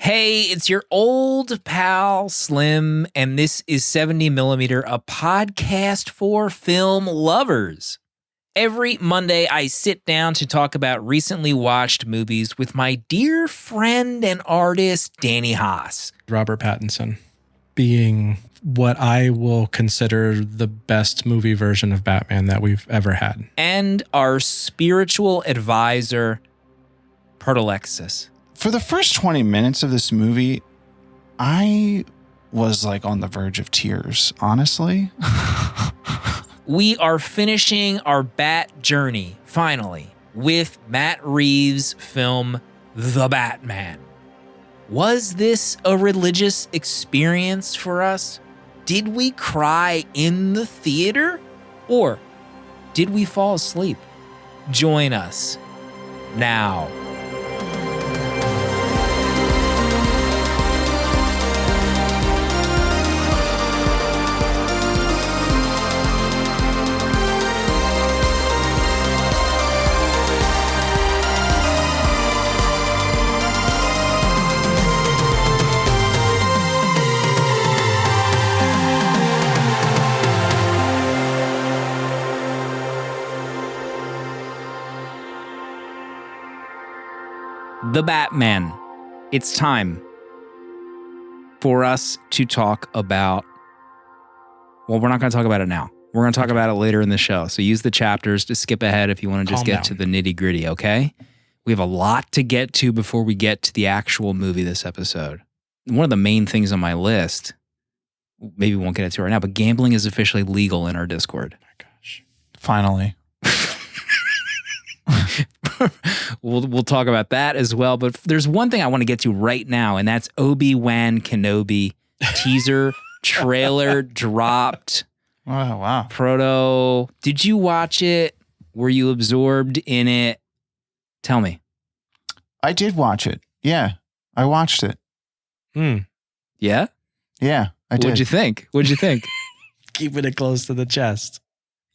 Hey, it's your old pal Slim, and this is 70mm, a podcast for film lovers. Every Monday, I sit down to talk about recently watched movies with my dear friend and artist, Danny Haas. Robert Pattinson being what I will consider the best movie version of Batman that we've ever had. And our spiritual advisor, Proto. For the first 20 minutes of this movie, I was like on the verge of tears, honestly. We are finishing our Bat journey, finally, with Matt Reeves' film, The Batman. Was this a religious experience for us? Did we cry in the theater? Or did we fall asleep? Join us now. The Batman. It's time for us to talk about, well, we're not going to talk about it now. We're going to talk about it later in the show. So use the chapters to skip ahead if you want to just get to the nitty gritty, okay? We have a lot to get to before we get to the actual movie this episode. One of the main things on my list, maybe we won't get into it right now, but gambling is officially legal in our Discord. Oh my gosh. Finally. We'll talk about that as well. But there's one thing I want to get to right now, and that's Obi-Wan Kenobi teaser trailer dropped. Oh, wow. Proto, did you watch it? Were you absorbed in it? Tell me. I did watch it. Yeah, I watched it. Yeah? Yeah, I did. What'd you think? Keeping it close to the chest.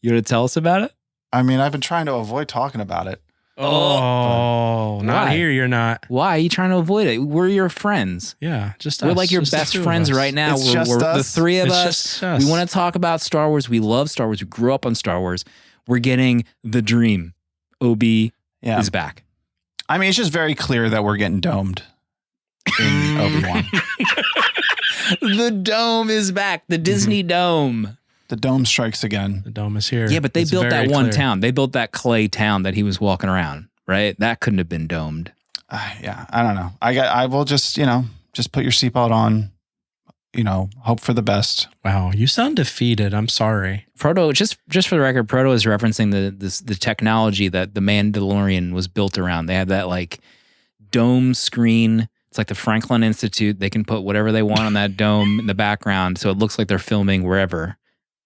You want to tell us about it? I mean, I've been trying to avoid talking about it. Oh, not Why? here. You're not. Why are you trying to avoid it? We're your friends. Yeah, just We're us, like your just the best two of friends us. right now. It's just we're the us. three of It's us. just us. We want to talk about Star Wars. We love Star Wars. We grew up on Star Wars. We're getting the dream. Obi is back. I mean, it's just very clear that we're getting domed in Obi-Wan. The dome is back. The Disney Dome. The dome strikes again. The dome is here. Yeah, but they It's built very that one clear. town. They built that clay town that he was walking around, right? That couldn't have been domed. Yeah, I don't know. I will just, just put your seatbelt on, hope for the best. Wow, you sound defeated. I'm sorry. Proto, just for the record, Proto is referencing the technology that the Mandalorian was built around. They have that like dome screen. It's like the Franklin Institute. They can put whatever they want on that dome in the background, so it looks like they're filming wherever.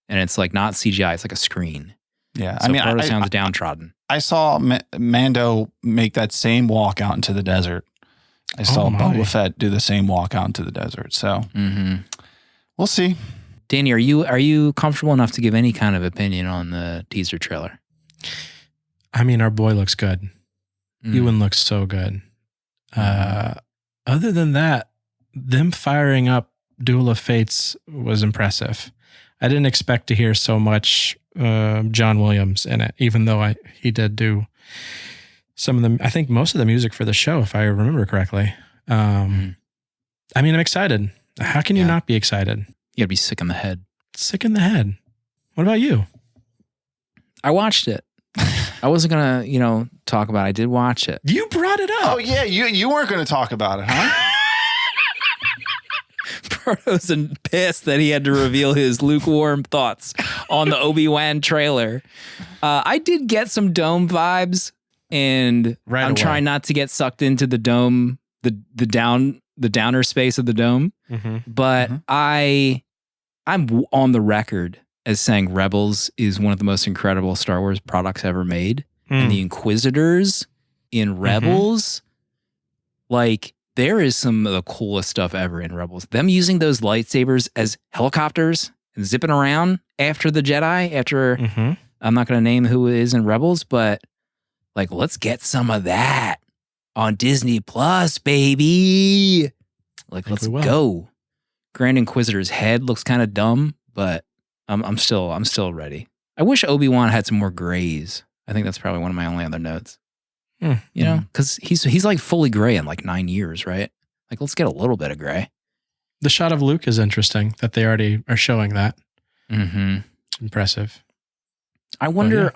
And it's like not CGI. It's like a screen. Yeah, So Proto sounds downtrodden. I saw Mando make that same walk out into the desert. I saw Boba Fett do the same walk out into the desert. So we'll see. Danny, are you comfortable enough to give any kind of opinion on the teaser trailer? I mean, our boy looks good. Ewan looks so good. Other than that, them firing up Duel of Fates was impressive. I didn't expect to hear so much John Williams in it, even though he did do some of I think most of the music for the show, if I remember correctly. I mean, I'm excited. How can you not be excited? You gotta be sick in the head. Sick in the head. What about you? I watched it. I wasn't gonna, talk about it. I did watch it. You brought it up. Oh yeah, you weren't going to talk about it, huh? Proto's pissed that he had to reveal his lukewarm thoughts on the Obi-Wan trailer. I did get some dome vibes, and I'm trying not to get sucked into the dome, the downer space of the dome. But I'm on the record as saying Rebels is one of the most incredible Star Wars products ever made. And the Inquisitors in Rebels, like, there is some of the coolest stuff ever in Rebels. Them using those lightsabers as helicopters and zipping around after the Jedi, I'm not going to name who it is in Rebels, but like, let's get some of that on Disney Plus, baby. Like, let's go. Grand Inquisitor's head looks kind of dumb, but I'm still ready. I wish Obi-Wan had some more grays. I think that's probably one of my only other notes. You know, because he's like fully gray in like 9 years, right? Like, let's get a little bit of gray. The shot of Luke is interesting that they already are showing that. Mm-hmm. Impressive. I wonder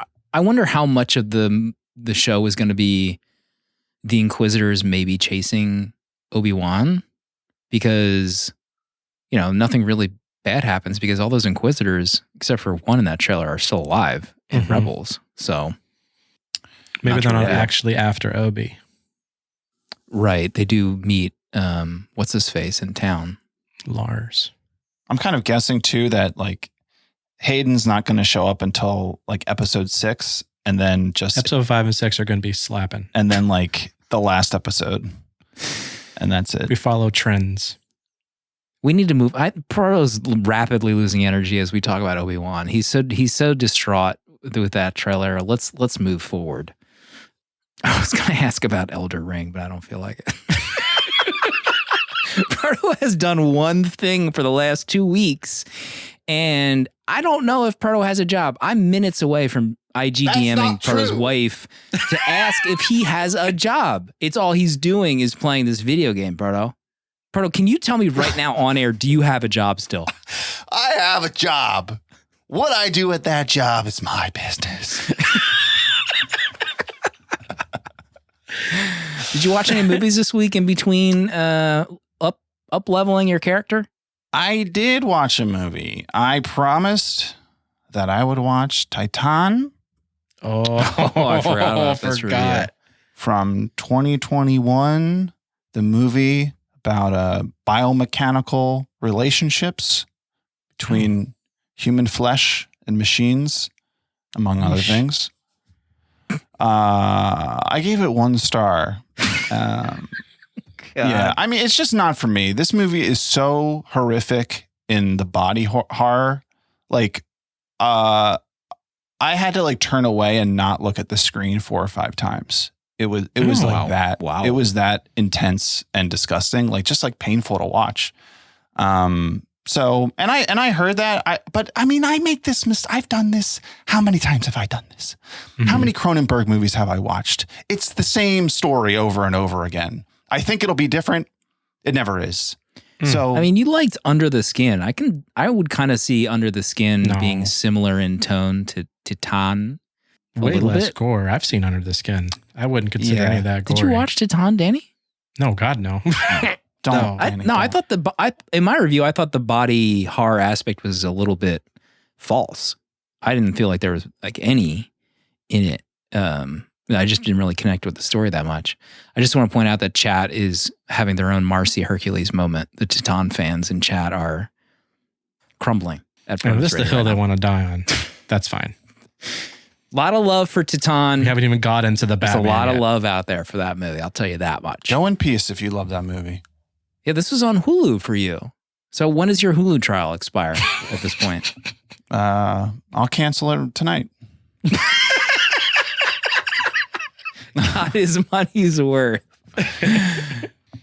how much of the show is going to be the Inquisitors maybe chasing Obi-Wan, because, you know, nothing really bad happens because all those Inquisitors, except for one in that trailer, are still alive in Rebels. So maybe they're not actually after Obi. Right. They do meet, what's his face in town? Lars. I'm kind of guessing too that like Hayden's not going to show up until like episode 6, and then just episode 5 and 6 are going to be slapping, and then like the last episode, and that's it. We follow trends. We need to move. Proto's rapidly losing energy as we talk about Obi-Wan. He's so distraught with that trailer. Let's move forward. I was going to ask about Elder Ring, but I don't feel like it. Proto has done one thing for the last 2 weeks, and I don't know if Proto has a job. I'm minutes away from IG DMing Proto's wife to ask if he has a job. It's all he's doing is playing this video game, Proto. Proto, can you tell me right now on air, do you have a job still? I have a job. What I do at that job is my business. Did you watch any movies this week in between up leveling your character? I did watch a movie. I promised that I would watch Titane. Oh, I forgot about this review. From 2021, the movie about biomechanical relationships between human flesh and machines, among other things. I gave it 1 star. Yeah, I mean, it's just not for me. This movie is so horrific in the body horror. Like, I had to like turn away and not look at the screen 4 or 5 times. It was like that. Wow. It was that intense and disgusting, like just like painful to watch. So, and I heard that, but I mean, I make this mistake. I've done this. How many times have I done this? How many Cronenberg movies have I watched? It's the same story over and over again. I think it'll be different. It never is. So, I mean, you liked Under the Skin. I would kind of see Under the Skin being similar in tone to Titane. Way less gore. I've seen Under the Skin. I wouldn't consider any of that gory. Did you watch Titane, Danny? No, God, no. I thought in my review, I thought the body horror aspect was a little bit false. I didn't feel like there was like any in it. I just didn't really connect with the story that much. I just want to point out that chat is having their own Marcy Hercules moment. The Titane fans in chat are crumbling. This is the hill they want to die on. That's fine. A lot of love for Titane. We haven't even got into the Batman. There's a lot of love out there for that movie. I'll tell you that much. Go in peace if you love that movie. Yeah, this was on Hulu for you. So when does your Hulu trial expire at this point? I'll cancel it tonight. Got his money's worth.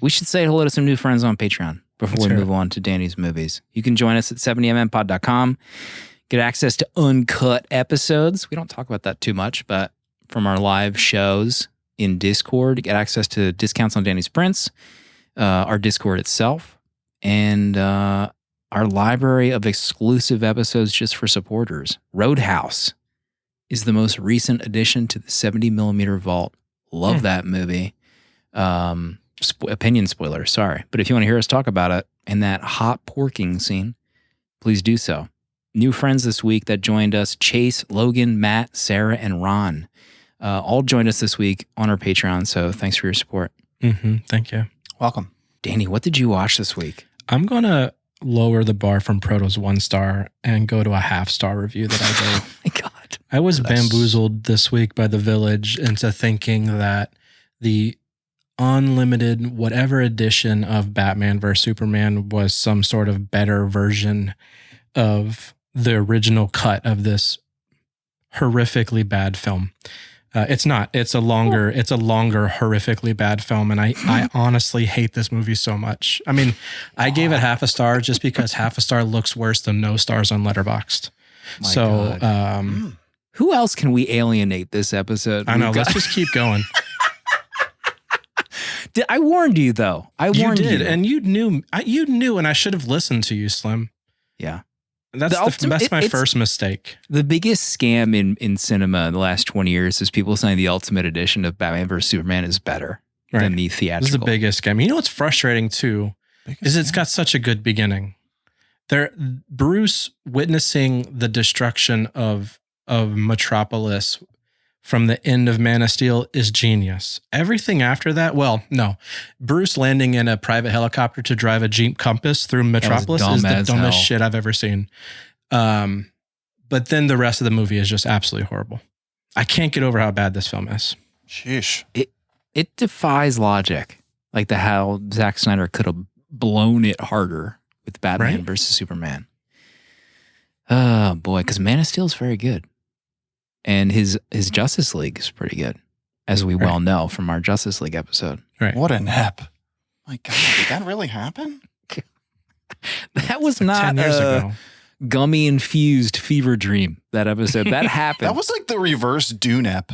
We should say hello to some new friends on Patreon before we move on to Danny's movies. You can join us at 70mmpod.com. Get access to uncut episodes. We don't talk about that too much, but from our live shows in Discord, get access to discounts on Danny's prints, our Discord itself, and our library of exclusive episodes just for supporters. Roadhouse is the most recent addition to the 70mm vault. Love that movie. Opinion spoiler, sorry. But if you want to hear us talk about it and that hot porking scene, please do so. New friends this week that joined us: Chase, Logan, Matt, Sarah, and Ron. All joined us this week on our Patreon, so thanks for your support. Thank you. Welcome. Danny, what did you watch this week? I'm going to lower the bar from Proto's 1 star and go to a 0.5 star review that I gave. Oh my God. I was bamboozled this week by The Village into thinking that the unlimited whatever edition of Batman vs. Superman was some sort of better version of the original cut of this horrifically bad film. It's not. It's a longer, horrifically bad film. And I honestly hate this movie so much. I mean, I gave it half a star just because half a star looks worse than no stars on Letterboxd. Who else can we alienate this episode? I know. Let's just keep going. I warned you, though. I warned you. You did. And you knew, and I should have listened to you, Slim. Yeah. That's my first mistake. The biggest scam in cinema in the last 20 years is people saying the Ultimate Edition of Batman vs. Superman is better than the theatrical. This is the biggest scam. You know what's frustrating too is it's got such a good beginning. Bruce witnessing the destruction of Metropolis from the end of Man of Steel is genius. Everything after that, Bruce landing in a private helicopter to drive a Jeep Compass through Metropolis is the dumbest shit I've ever seen. But then the rest of the movie is just absolutely horrible. I can't get over how bad this film is. Sheesh. It defies logic. Like how Zack Snyder could have blown it harder with Batman versus Superman. Oh boy, because Man of Steel is very good. And his Justice League is pretty good, as we well know from our Justice League episode. Right. What a nap. My God, did that really happen? That was not 10 years ago. Gummy-infused fever dream, that episode. That happened. That was like the reverse Dune ep.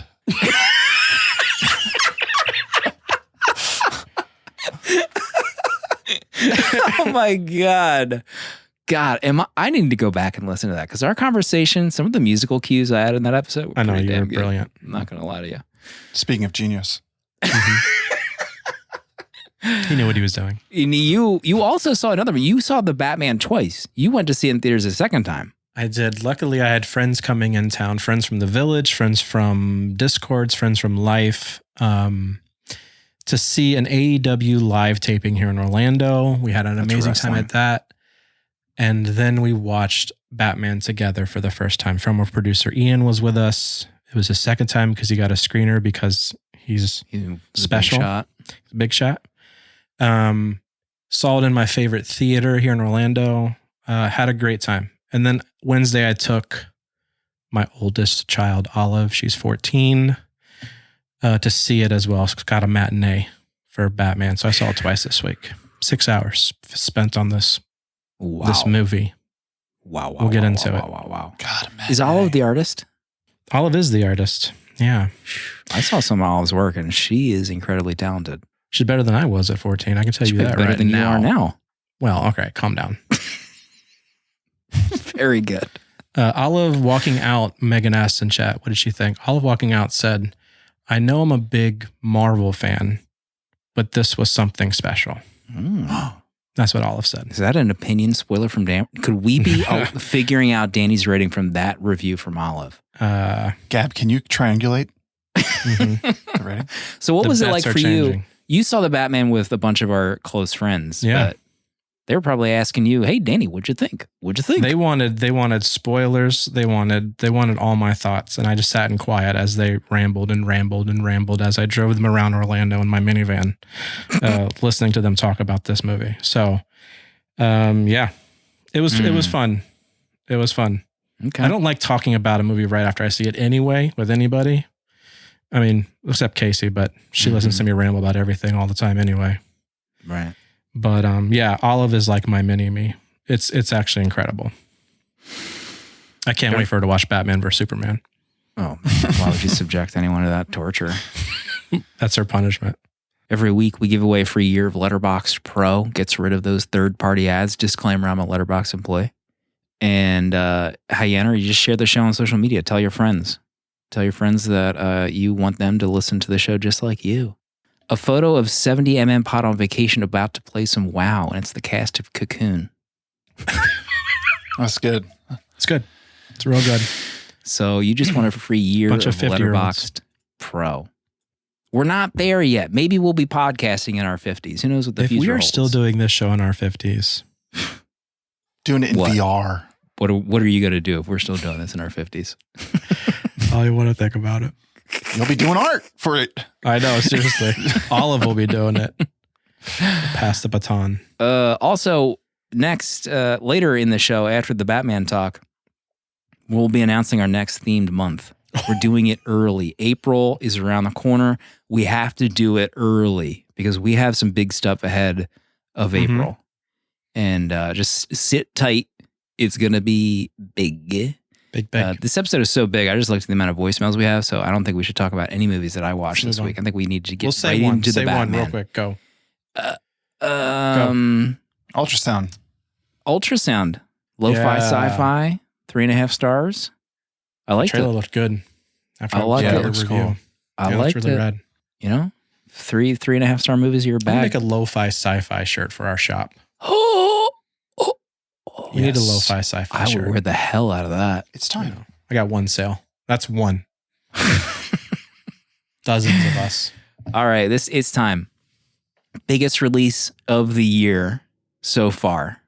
Oh, my God. God, I need to go back and listen to that because our conversation, some of the musical cues I had in that episode were pretty damn good. Brilliant. I'm not going to lie to you. Speaking of genius. He knew what he was doing. And you also saw another one. You saw the Batman twice. You went to see it in theaters a second time. I did. Luckily, I had friends coming in town, friends from the village, friends from Discords, friends from Life, to see an AEW live taping here in Orlando. We had an amazing time at that. And then we watched Batman together for the first time. Former producer Ian was with us. It was his second time because he got a screener because he's special. Big shot. Saw it in my favorite theater here in Orlando. Had a great time. And then Wednesday I took my oldest child, Olive. She's 14, to see it as well. It's got a matinee for Batman. So I saw it twice this week. 6 hours spent on this. Wow. This movie. Wow. We'll get into it. Wow. God, man. Is Olive the artist? Olive is the artist. Yeah. I saw some of Olive's work and she is incredibly talented. She's better than I was at 14. I can tell you that better right than now. You are now. Well, okay. Calm down. Very good. Olive walking out, Megan asked in chat, what did she think? Olive walking out said, I know I'm a big Marvel fan, but this was something special. That's what Olive said. Is that an opinion spoiler from Dan? Could we be figuring out Danny's rating from that review from Olive? Gab, can you triangulate? Mm-hmm. Ready? So what was it like for you? You saw the Batman with a bunch of our close friends. Yeah. But they were probably asking you, hey, Danny, what'd you think? What'd you think? They wanted spoilers. They wanted all my thoughts. And I just sat in quiet as they rambled as I drove them around Orlando in my minivan, listening to them talk about this movie. So, yeah, it was fun. It was fun. Okay. I don't like talking about a movie right after I see it anyway with anybody. I mean, except Casey, but she listens to me ramble about everything all the time anyway. Right. But yeah, Olive is like my mini-me. It's actually incredible. I can't wait for her to watch Batman vs. Superman. Oh, why would you subject anyone to that torture? That's her punishment. Every week we give away a free year of Letterboxd Pro. Gets rid of those third-party ads. Disclaimer, I'm a Letterboxd employee. And how you enter, you just share the show on social media. Tell your friends. Tell your friends that you want them to listen to the show just like you. A photo of 70mm Pod on vacation about to play some WoW, and it's the cast of Cocoon. That's good. It's good. It's real good. So you just want a free year Bunch of Letterboxd Pro. We're not there yet. Maybe we'll be podcasting in our 50s. Who knows what the future holds. If we are still doing this show in our 50s. Doing it in VR. What are you going to do if we're still doing this in our 50s? All you want to think about it. You'll be doing art for it. I know, seriously. Olive will be doing it. Pass the baton. Also, next, later in the show, after the Batman talk, we'll be announcing our next themed month. We're doing it early. April is around the corner. We have to do it early because we have some big stuff ahead of April. And just sit tight. It's going to be big. Big. This episode is so big. I just looked at the amount of voicemails we have, so I don't think we should talk about any movies that I watched this week. I think we need to get right into the Batman. Real quick. Go. Ultrasound. Lo-fi sci-fi. 3.5 stars. I liked it. The trailer looked good. I liked it. It looks cool. I liked really it. Rad. 3.5 star movies are your bag. Make a lo-fi sci-fi shirt for our shop. You need a lo-fi sci-fi shirt. I would wear the hell out of that. It's time. I got one sale. That's one. Dozens of us. All right, it's time. Biggest release of the year so far.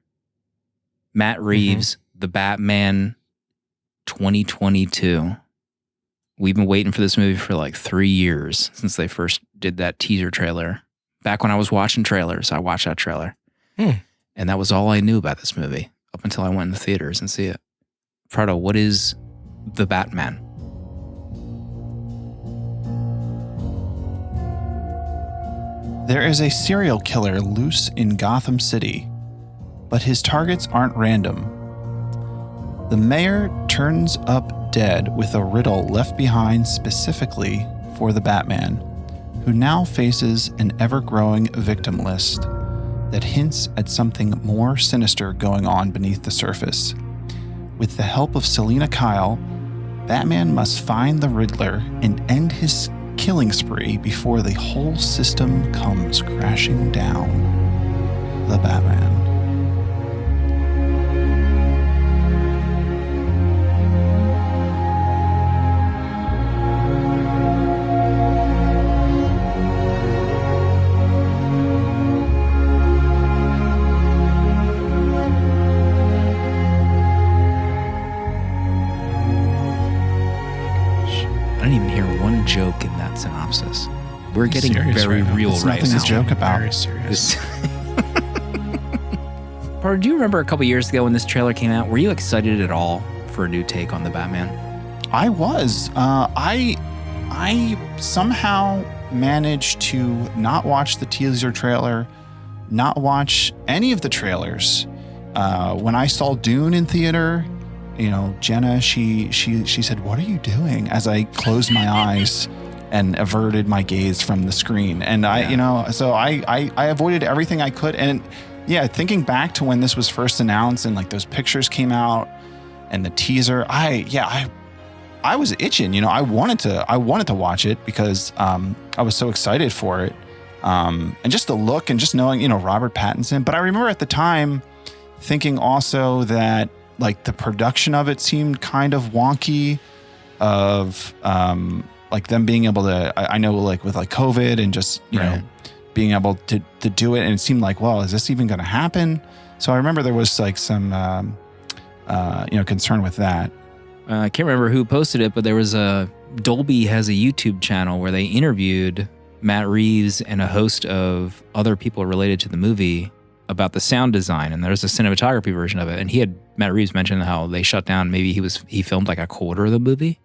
Matt Reeves, The Batman 2022. We've been waiting for this movie for like 3 years since they first did that teaser trailer. Back when I was watching trailers, I watched that trailer. And that was all I knew about this movie up until I went in the theaters and see it. Proto, what is The Batman? There is a serial killer loose in Gotham City, but his targets aren't random. The mayor turns up dead with a riddle left behind specifically for the Batman, who now faces an ever-growing victim list that hints at something more sinister going on beneath the surface. With the help of Selina Kyle, Batman must find the Riddler and end his killing spree before the whole system comes crashing down. The Batman. I didn't even hear one joke in that synopsis. We're getting very real It's right nothing now. to joke about. Very serious. Part, do you remember a couple years ago when this trailer came out? Were you excited at all for a new take on the Batman? I was. I somehow managed to not watch the teaser trailer, not watch any of the trailers. When I saw Dune in theater, Jenna, she said, "What are you doing?" As I closed my eyes and averted my gaze from the screen. And I avoided everything I could. And yeah, thinking back to when this was first announced and like those pictures came out and the teaser, I was itching. I wanted to watch it because I was so excited for it. And just the look and just knowing, Robert Pattinson. But I remember at the time thinking also that like the production of it seemed kind of wonky, of like them being able to, I know like with like COVID and just, being able to do it. And it seemed like, well, is this even going to happen? So I remember there was like some, concern with that. I can't remember who posted it, but there was Dolby has a YouTube channel where they interviewed Matt Reeves and a host of other people related to the movie about the sound design, and there's a cinematography version of it. And Matt Reeves mentioned how they shut down. Maybe he filmed like a quarter of the movie,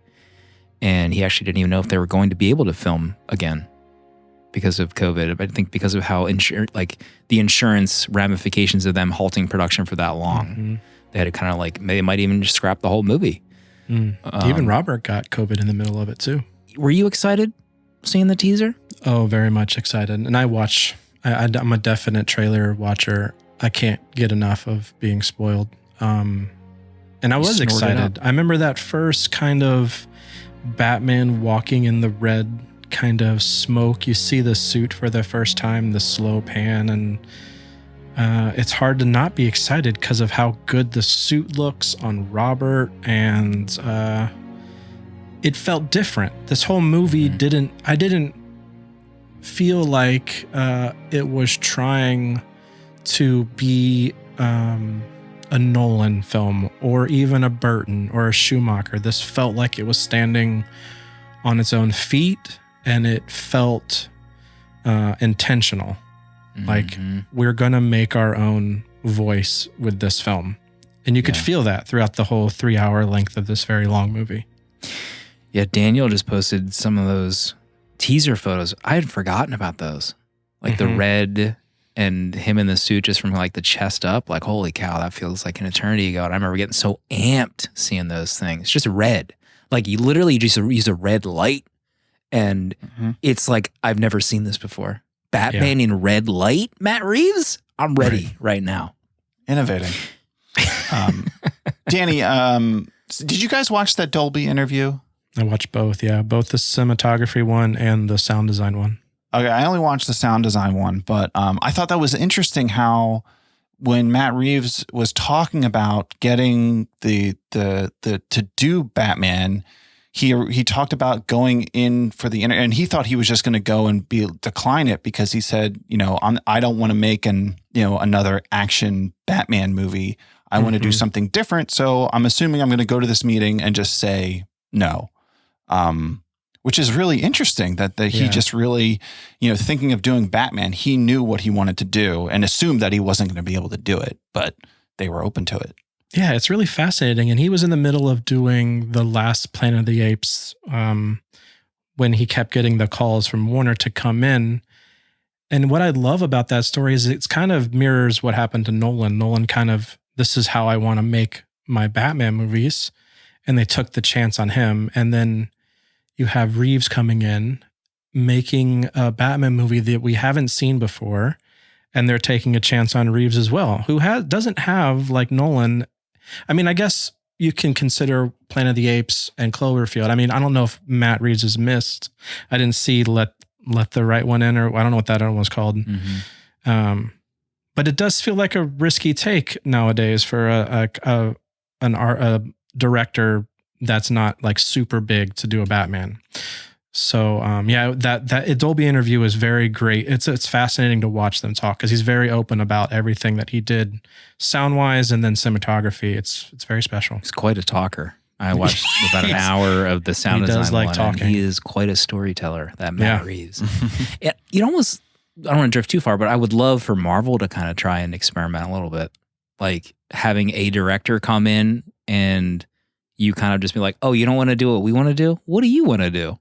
and he actually didn't even know if they were going to be able to film again because of COVID. I think because of how the insurance ramifications of them halting production for that long, they had to kind of they might even just scrap the whole movie. Even Robert got COVID in the middle of it too. Were you excited seeing the teaser? Oh, very much excited. And I'm a definite trailer watcher. I can't get enough of being spoiled. And I was excited. I remember that first kind of Batman walking in the red kind of smoke. You see the suit for the first time, the slow pan, and it's hard to not be excited because of how good the suit looks on Robert, and it felt different. This whole movie I didn't feel like it was trying to be a Nolan film or even a Burton or a Schumacher. This felt like it was standing on its own feet, and it felt intentional. Like we're gonna make our own voice with this film, and you could feel that throughout the whole 3 hour length of this very long movie. Yeah, Daniel just posted some of those teaser photos. I had forgotten about those. Like the red and him in the suit just from like the chest up. Like, holy cow, that feels like an eternity ago. And I remember getting so amped seeing those things. Just red. Like you literally just use a red light. And it's like, I've never seen this before. Batman in red light, Matt Reeves? I'm ready right now. Innovating. Danny, did you guys watch that Dolby interview? I watched both, yeah. Both the cinematography one and the sound design one. Okay, I only watched the sound design one, but I thought that was interesting how when Matt Reeves was talking about getting the to do Batman, he talked about going in for the and he thought he was just going to go and decline it because he said, I don't want to make another action Batman movie. I want to do something different. So I'm assuming I'm going to go to this meeting and just say no. Which is really interesting that he just really, thinking of doing Batman, he knew what he wanted to do and assumed that he wasn't going to be able to do it, but they were open to it. Yeah, it's really fascinating. And he was in the middle of doing the last Planet of the Apes when he kept getting the calls from Warner to come in. And what I love about that story is it's kind of mirrors what happened to Nolan. Nolan kind of, this is how I want to make my Batman movies. And they took the chance on him. And then you have Reeves coming in, making a Batman movie that we haven't seen before. And they're taking a chance on Reeves as well, who doesn't have, like Nolan. I mean, I guess you can consider Planet of the Apes and Cloverfield. I mean, I don't know if Matt Reeves has missed. I didn't see Let the Right One In, or I don't know what that one was called. But it does feel like a risky take nowadays for a director that's not like super big to do a Batman. So that Dolby interview is very great. It's fascinating to watch them talk because he's very open about everything that he did sound wise and then cinematography. It's very special. He's quite a talker. I watched about an hour of the sound design. He does like talking. He is quite a storyteller, that Matt Reeves. I don't want to drift too far, but I would love for Marvel to kind of try and experiment a little bit, like having a director come in and you kind of just be like, oh, you don't want to do what we want to do? What do you want to do?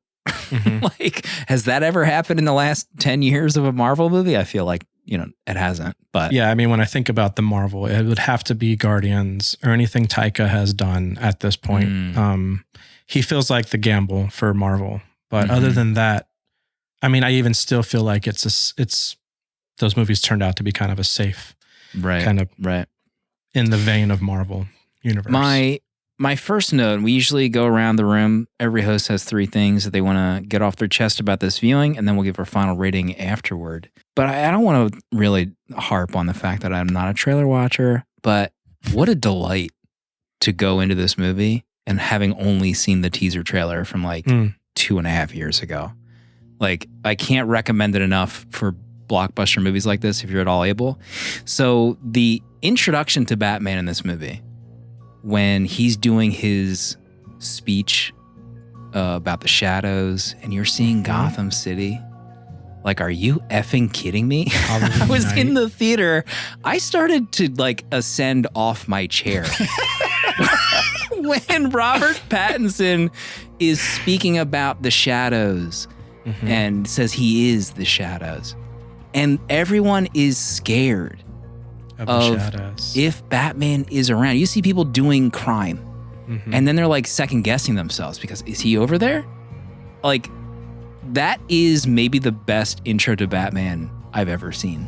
Like, has that ever happened in the last 10 years of a Marvel movie? I feel like, it hasn't. But yeah, I mean, when I think about the Marvel, it would have to be Guardians or anything Taika has done at this point. He feels like the gamble for Marvel. But other than that, I mean, I even still feel like those movies turned out to be kind of a safe, kind of in the vein of Marvel universe. My first note, we usually go around the room. Every host has 3 things that they want to get off their chest about this viewing, and then we'll give our final rating afterward. But I don't want to really harp on the fact that I'm not a trailer watcher, but what a delight to go into this movie and having only seen the teaser trailer from like 2.5 years ago. Like, I can't recommend it enough for blockbuster movies like this if you're at all able. So the introduction to Batman in this movie, when he's doing his speech about the shadows and you're seeing Gotham City, like, are you effing kidding me? I was in the theater. I started to like ascend off my chair. When Robert Pattinson is speaking about the shadows and says he is the shadows, and everyone is scared of if Batman is around. You see people doing crime, and then they're like second guessing themselves because is he over there? Like, that is maybe the best intro to Batman I've ever seen.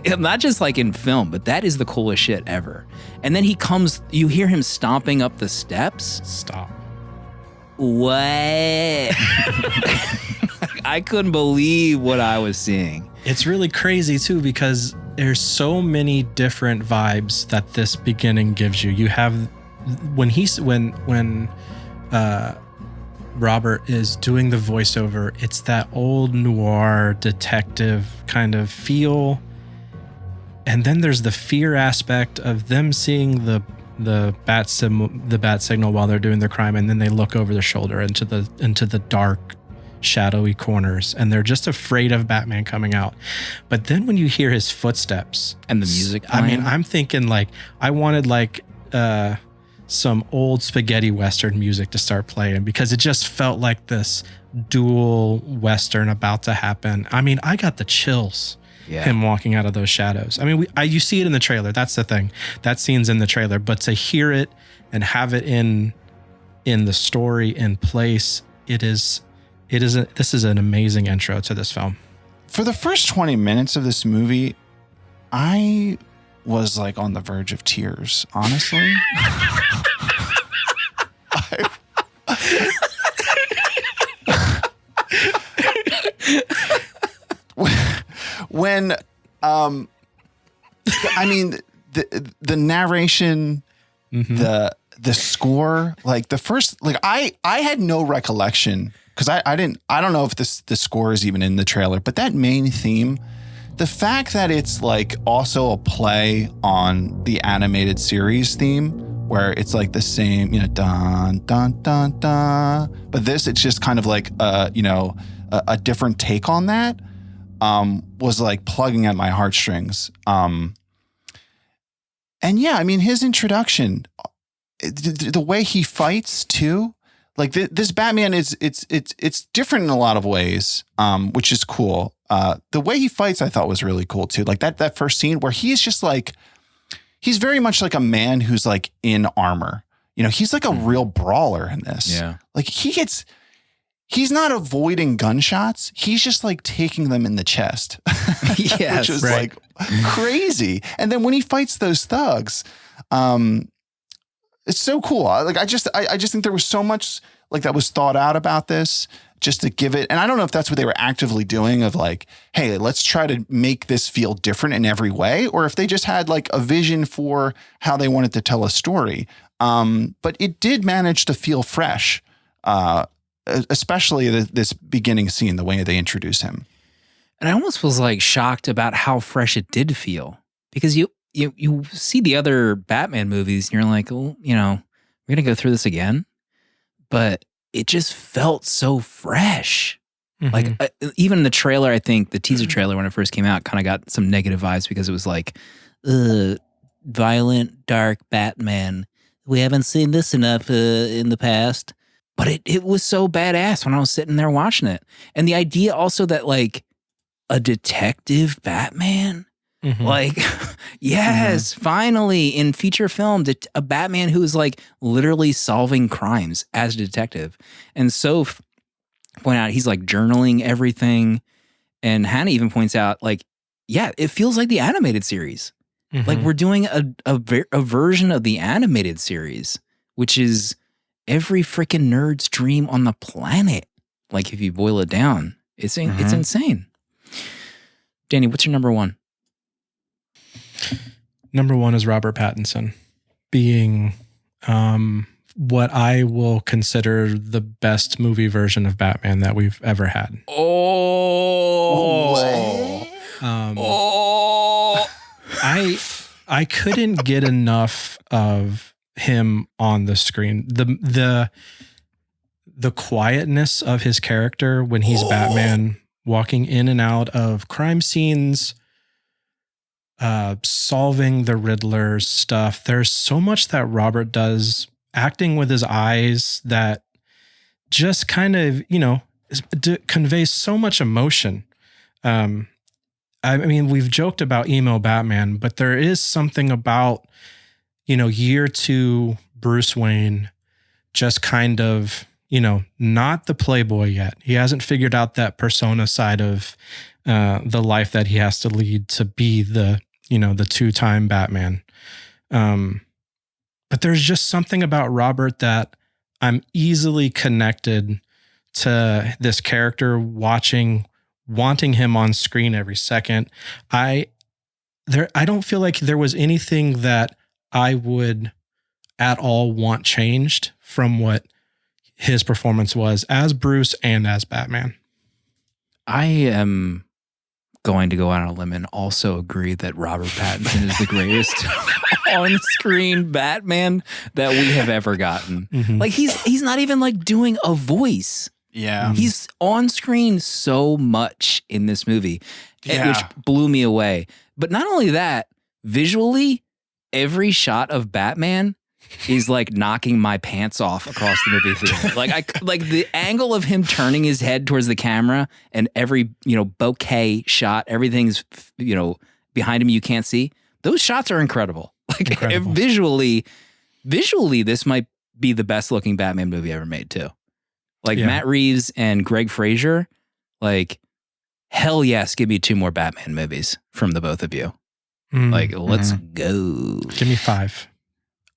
Not just like in film, but that is the coolest shit ever. And then he comes, you hear him stomping up the steps. Stop. What? I couldn't believe what I was seeing. It's really crazy too, because there's so many different vibes that this beginning gives you. You have when Robert is doing the voiceover, it's that old noir detective kind of feel. And then there's the fear aspect of them seeing the bat signal while they're doing their crime, and then they look over their shoulder into the dark, shadowy corners, and they're just afraid of Batman coming out. But then when you hear his footsteps and the music playing, I mean, I'm thinking like I wanted like some old spaghetti Western music to start playing because it just felt like this dual Western about to happen. I mean, I got the chills. Yeah. Him walking out of those shadows. I mean, you see it in the trailer. That's the thing. That scene's in the trailer, but to hear it and have it in the story in place, this is an amazing intro to this film. For the first 20 minutes of this movie, I was like on the verge of tears, honestly. When I mean the narration, the score, like the first, like I had no recollection because I don't know if the score is even in the trailer, but that main theme, the fact that it's like also a play on the animated series theme where it's like the same, dun dun dun dun, but this it's just kind of like a different take on that. Was like plugging at my heartstrings. And yeah, I mean, his introduction, the way he fights too, like this Batman it's different in a lot of ways, which is cool. The way he fights, I thought was really cool too. Like that first scene where he's just like, he's very much like a man who's like in armor. He's like a real brawler in this. Yeah. Like he's not avoiding gunshots. He's just like taking them in the chest. Yes, which is like crazy. And then when he fights those thugs, it's so cool. I just think there was so much like that was thought out about this just to give it. And I don't know if that's what they were actively doing of like, hey, let's try to make this feel different in every way, or if they just had like a vision for how they wanted to tell a story. But it did manage to feel fresh. Especially this beginning scene, the way they introduce him. And I almost was like shocked about how fresh it did feel because you see the other Batman movies and you're like, oh, we're going to go through this again. But it just felt so fresh. Mm-hmm. Like even the trailer, I think the teaser trailer when it first came out kind of got some negative vibes because it was like, violent, dark Batman. We haven't seen this enough in the past. But it was so badass when I was sitting there watching it. And the idea also that like a detective Batman, like, yes, finally in feature film, a Batman who is like literally solving crimes as a detective. And so point out, he's like journaling everything. And Hannah even points out like, yeah, it feels like the animated series. Like we're doing a version of the animated series, which is every freaking nerd's dream on the planet. Like if you boil it down, it's insane. Danny, what's your number one? Number one is Robert Pattinson being what I will consider the best movie version of Batman that we've ever had. I couldn't get enough of him on the screen. The quietness of his character when he's Batman, walking in and out of crime scenes, solving the Riddler stuff. There's so much that Robert does, acting with his eyes, that just kind of, conveys so much emotion. I mean, we've joked about emo Batman, but there is something about, year two Bruce Wayne, just kind of, not the playboy yet. He hasn't figured out that persona side of the life that he has to lead to be the two-time Batman. But there's just something about Robert that I'm easily connected to this character, wanting him on screen every second. I don't feel like there was anything that I would at all want changed from what his performance was as Bruce and as Batman. I am going to go out on a limb and also agree that Robert Pattinson is the greatest on-screen Batman that we have ever gotten. Mm-hmm. Like he's not even like doing a voice. Yeah. He's on screen so much in this movie, which blew me away. But not only that, visually, every shot of Batman is like knocking my pants off across the movie theater. Like the angle of him turning his head towards the camera and every, bokeh shot, everything's, behind him you can't see. Those shots are incredible. Like visually, this might be the best looking Batman movie ever made too. Like Matt Reeves and Greg Fraser, like hell yes, give me 2 more Batman movies from the both of you. Like let's go. Give me 5.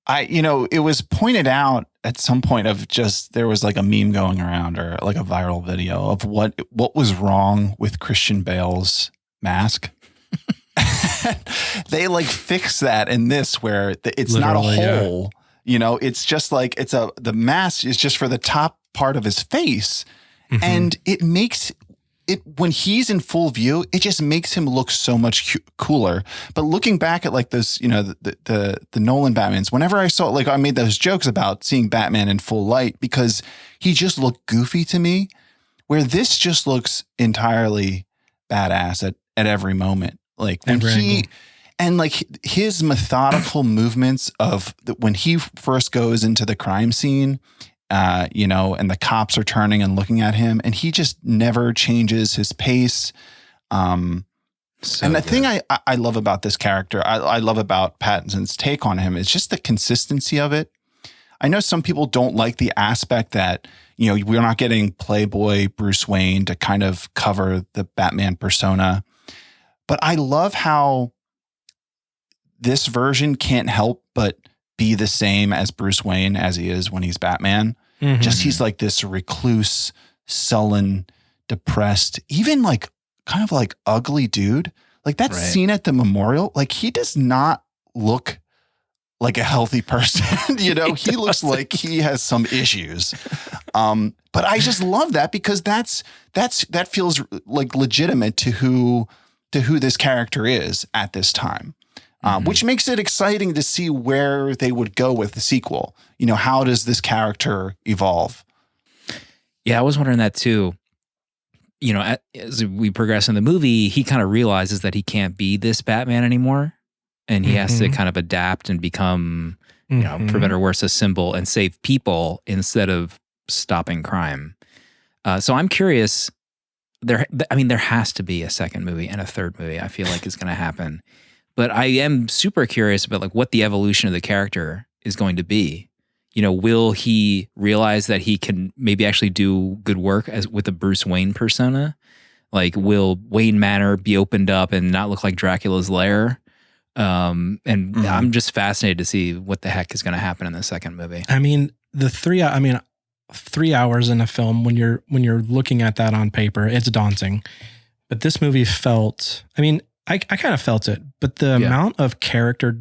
It was pointed out at some point of just, there was like a meme going around or like a viral video of what was wrong with Christian Bale's mask. They like fix that in this where it's literally not a hole, it's just like the mask is just for the top part of his face. And it makes it, when he's in full view, it just makes him look so much cooler. But looking back at like this, the Nolan Batmans, whenever I saw, like I made those jokes about seeing Batman in full light because he just looked goofy to me, where this just looks entirely badass at every moment. Like when and like his methodical movements of when he first goes into the crime scene, and the cops are turning and looking at him, and he just never changes his pace. And the thing I love about this character, I love about Pattinson's take on him, is just the consistency of it. I know some people don't like the aspect that, we're not getting Playboy Bruce Wayne to kind of cover the Batman persona. But I love how this version can't help but be the same as Bruce Wayne as he is when he's Batman. Just he's like this recluse, sullen, depressed, even like kind of like ugly dude. Like that scene at the memorial, like he does not look like a healthy person. He looks like he has some issues. But I just love that because that feels like legitimate to who this character is at this time. Which makes it exciting to see where they would go with the sequel. How does this character evolve? Yeah, I was wondering that too. As we progress in the movie, he kind of realizes that he can't be this Batman anymore. And he has to kind of adapt and become, for better or worse, a symbol and save people instead of stopping crime. So I'm curious. There has to be a second movie and a third movie. I feel like is going to happen. But I am super curious about like what the evolution of the character is going to be. Will he realize that he can maybe actually do good work with a Bruce Wayne persona? Like, will Wayne Manor be opened up and not look like Dracula's lair? I'm just fascinated to see what the heck is going to happen in the second movie. I mean, 3 hours in a film, when you're looking at that on paper, it's daunting. But this movie felt, I kind of felt it, but the amount of character,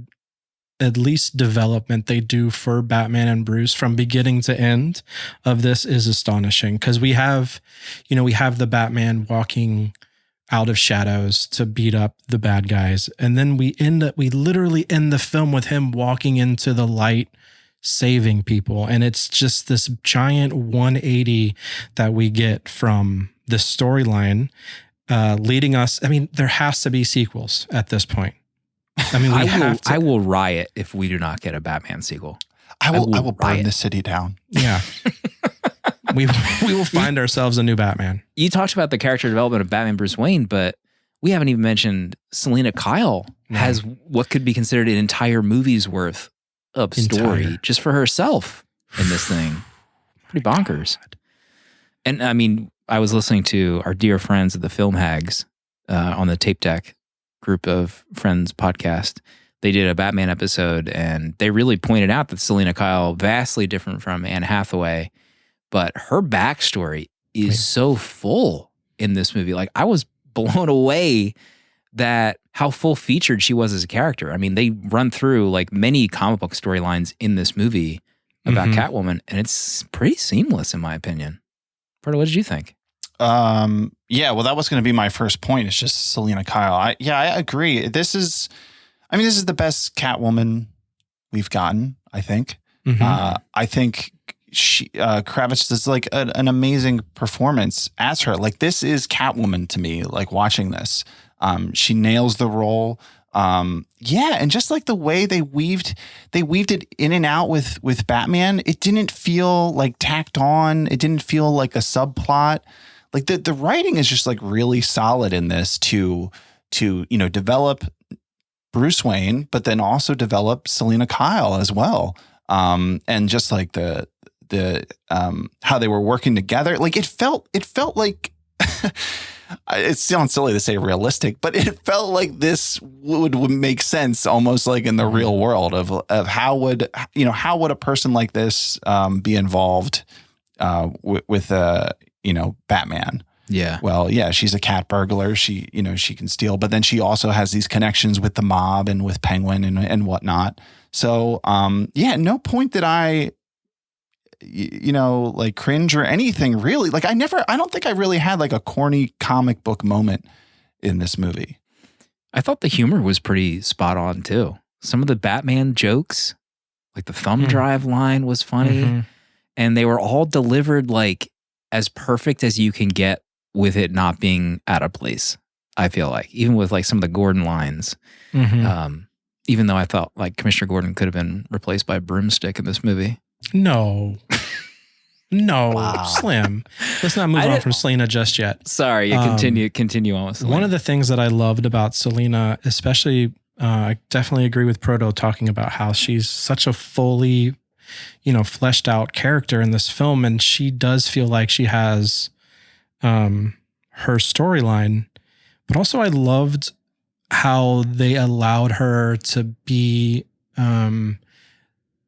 at least development they do for Batman and Bruce from beginning to end of this is astonishing. Because we have the Batman walking out of shadows to beat up the bad guys. And then we literally end the film with him walking into the light, saving people. And it's just this giant 180 that we get from the storyline. Leading us. There has to be sequels at this point. I will riot if we do not get a Batman sequel. I will burn the city down. Yeah. we will find ourselves a new Batman. You talked about the character development of Batman Bruce Wayne, but we haven't even mentioned Selena Kyle has what could be considered an entire movie's worth of story just for herself in this thing. Pretty bonkers. And I was listening to our dear friends at the Film Hags on the Tape Deck group of friends podcast. They did a Batman episode, and they really pointed out that Selena Kyle, vastly different from Anne Hathaway, but her backstory is so full in this movie. Like, I was blown away that how full featured she was as a character. They run through like many comic book storylines in this movie about Catwoman, and it's pretty seamless in my opinion. Proto, what did you think? Well, that was going to be my first point. It's just Selena Kyle. I agree. This is the best Catwoman we've gotten, I think. I think Kravitz does like an amazing performance as her. Like, this is Catwoman to me, like watching this. She nails the role. Yeah, and just like the way they weaved it in and out with Batman, it didn't feel like tacked on. It didn't feel like a subplot. Like the writing is just like really solid in this to develop Bruce Wayne, but then also develop Selina Kyle as well. And just like the how they were working together, like it felt like it sounds silly to say realistic, but it felt like this would make sense almost like in the real world of how would a person like this be involved with Batman. Yeah. Well, yeah, she's a cat burglar. She can steal, but then she also has these connections with the mob and with Penguin and whatnot. So, no point that I, like cringe or anything really. Like I don't think I really had like a corny comic book moment in this movie. I thought the humor was pretty spot on too. Some of the Batman jokes, like the thumb drive line was funny, and they were all delivered like as perfect as you can get with it not being out of place. I feel like even with like some of the Gordon lines, even though I thought like Commissioner Gordon could have been replaced by a broomstick in this movie. No, Wow. Slim. Let's not move on from Selina just yet. Sorry, continue on with Selina. One of the things that I loved about Selina, especially, I definitely agree with Proto talking about how she's such a fully, fleshed out character in this film, and she does feel like she has her storyline. But also, I loved how they allowed her to be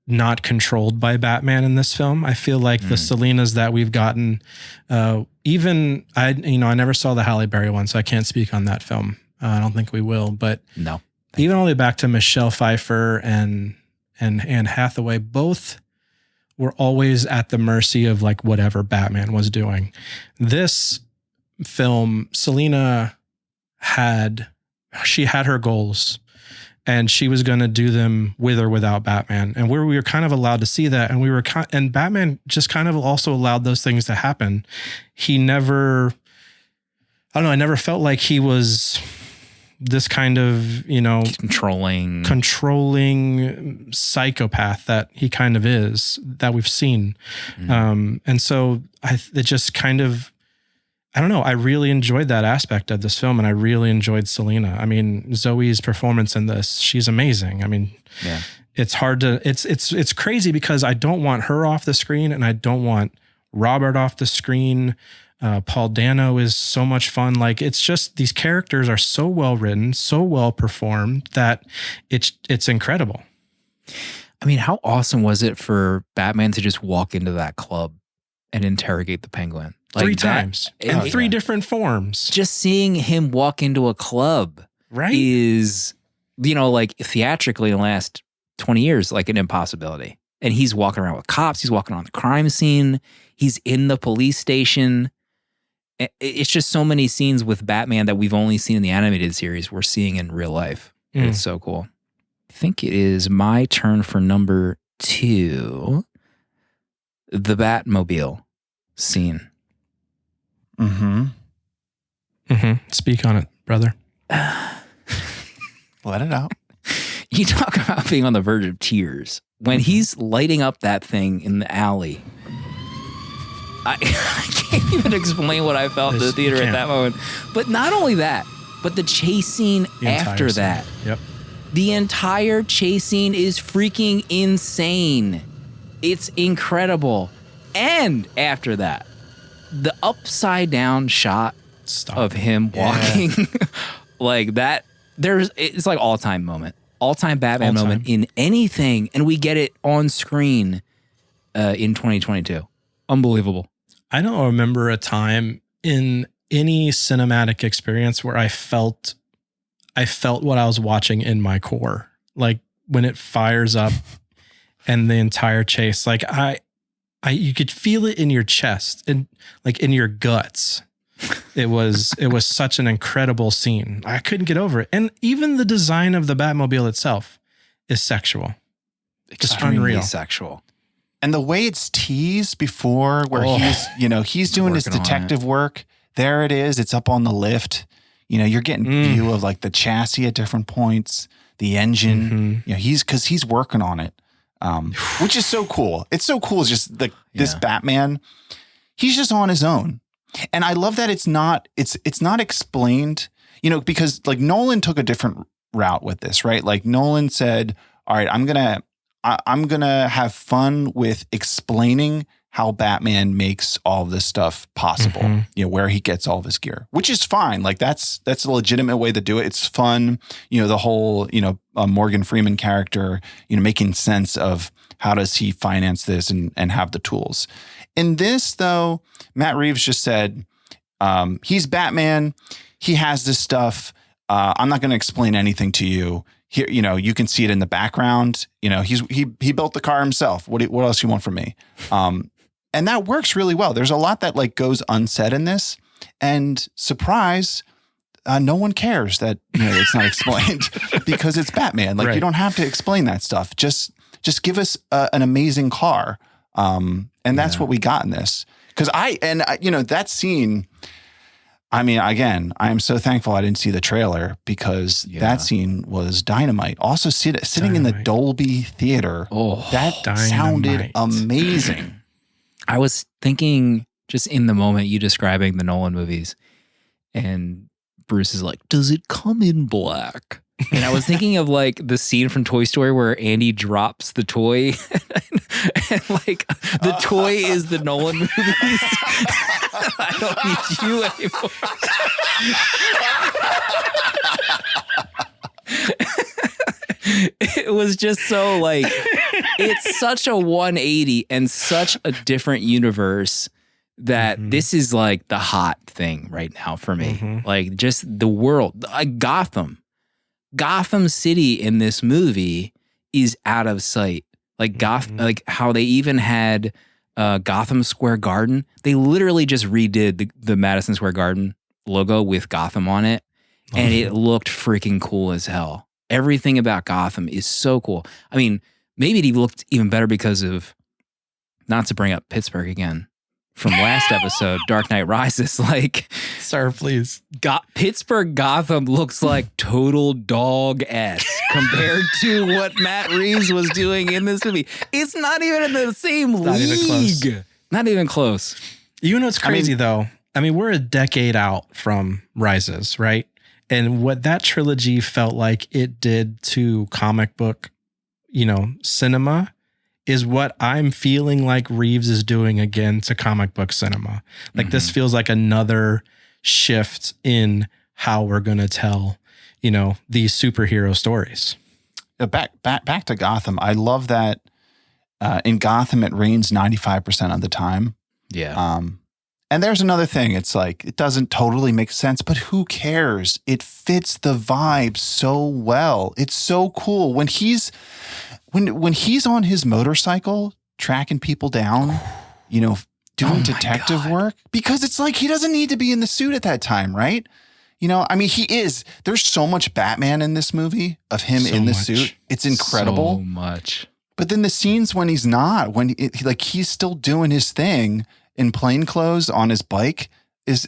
not controlled by Batman in this film. I feel like the Selinas that we've gotten, I never saw the Halle Berry one, so I can't speak on that film. I don't think we will, but no. Even all the way back to Michelle Pfeiffer and Anne Hathaway, both were always at the mercy of like whatever Batman was doing. This film, Selina had her goals, and she was going to do them with or without Batman. And we were kind of allowed to see that. And and Batman just kind of also allowed those things to happen. He never, I never felt like he was this kind of, controlling psychopath that he kind of is, that we've seen. And so it just kind of, I really enjoyed that aspect of this film, and I really enjoyed Selina. I mean, Zoe's performance in this, she's amazing. I mean, yeah. It's hard to, it's crazy because I don't want her off the screen, and I don't want Robert off the screen. Paul Dano is so much fun. Like, it's just, these characters are so well written, so well performed that it's incredible. I mean, how awesome was it for Batman to just walk into that club and interrogate the Penguin? Like 3 times in 3 different forms. Just seeing him walk into a club, right, is, like theatrically in the last 20 years, like an impossibility. And he's walking around with cops. He's walking on the crime scene. He's in the police station. It's just so many scenes with Batman that we've only seen in the animated series we're seeing in real life. It's so cool. I think it is my turn for number 2. The Batmobile scene. Speak on it, brother. Let it out. You talk about being on the verge of tears. When he's lighting up that thing in the alley, I can't even explain what I felt in the theater at that moment. But not only that, but the chase scene after that. Yep. The entire chase scene is freaking insane. It's incredible. And after that, the upside down shot of him walking like that, it's like all-time Batman moment in anything, and we get it on screen in 2022. Unbelievable. I don't remember a time in any cinematic experience where I felt what I was watching in my core. Like when it fires up and the entire chase, like you could feel it in your chest and like in your guts. It was such an incredible scene. I couldn't get over it. And even the design of the Batmobile itself is sexual. Just unreal. Sexual. And the way it's teased before, where he's doing his detective work. There it is. It's up on the lift. You know, you're getting view of like the chassis at different points, the engine. You know, he's working on it, which is so cool. It's so cool. It's just this Batman. He's just on his own, and I love that it's not explained. You know, because like Nolan took a different route with this, right? Like Nolan said, "All right, I'm gonna have fun with explaining how Batman makes all of this stuff possible, you know, where he gets all of his gear, which is fine. Like that's a legitimate way to do it. It's fun. You know, the whole, you know, Morgan Freeman character, you know, making sense of how does he finance this and have the tools. In this though, Matt Reeves just said, he's Batman. He has this stuff. I'm not going to explain anything to you here. You know, you can see it in the background. You know, he built the car himself. What else you want from me? And that works really well. There's a lot that like goes unsaid in this, and surprise, no one cares that, you know, it's not explained because it's Batman. Like you don't have to explain that stuff. Just give us an amazing car. And that's what we got in this. Cause you know, that scene, I mean, again, I am so thankful I didn't see the trailer because that scene was dynamite. Also sitting in the Dolby Theater, that sounded amazing. I was thinking just in the moment you describing the Nolan movies, and Bruce is like, does it come in black? And I was thinking of like the scene from Toy Story where Andy drops the toy and like the toy is the Nolan movies. I don't need you anymore. It was just so like, it's such a 180 and such a different universe that this is like the hot thing right now for me. Like just the world, like Gotham City in this movie is out of sight. Like like how they even had Gotham Square Garden. They literally just redid the Madison Square Garden logo with Gotham on it. And it looked freaking cool as hell. Everything about Gotham is so cool. I mean, maybe it looked even better because of, not to bring up Pittsburgh again, from last episode, Dark Knight Rises, like, sir, please. Pittsburgh Gotham looks like total dog-esque compared to what Matt Reeves was doing in this movie. It's not even in the same league. Not even close. You know what's crazy though? I mean, we're a decade out from Rises, right? And what that trilogy felt like it did to comic book, you know, cinema is what I'm feeling like Reeves is doing again to comic book cinema. Like this feels like another shift in how we're going to tell, you know, these superhero stories. Back to Gotham. I love that in Gotham, it rains 95% of the time. Yeah. And there's another thing. It's like, it doesn't totally make sense, but who cares? It fits the vibe so well. It's so cool. When he's on his motorcycle, tracking people down, you know, doing detective work, because it's like, he doesn't need to be in the suit at that time, right? You know, I mean, he is. There's so much Batman in this movie of him in the suit. It's incredible. So much. But then the scenes when he's not, he's still doing his thing in plain clothes on his bike,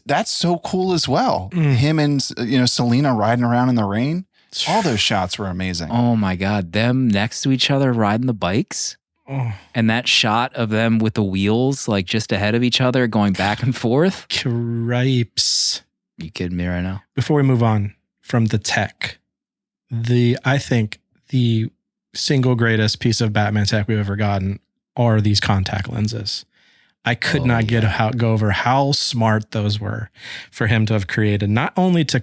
that's so cool as well. Him and, you know, Selena riding around in the rain. All those shots were amazing. Oh my God. Them next to each other riding the bikes. And that shot of them with the wheels, like just ahead of each other, going back and forth. Cripes. You kidding me right now? Before we move on from the tech, I think the single greatest piece of Batman tech we've ever gotten are these contact lenses. I could not go over how smart those were for him to have created, not only to,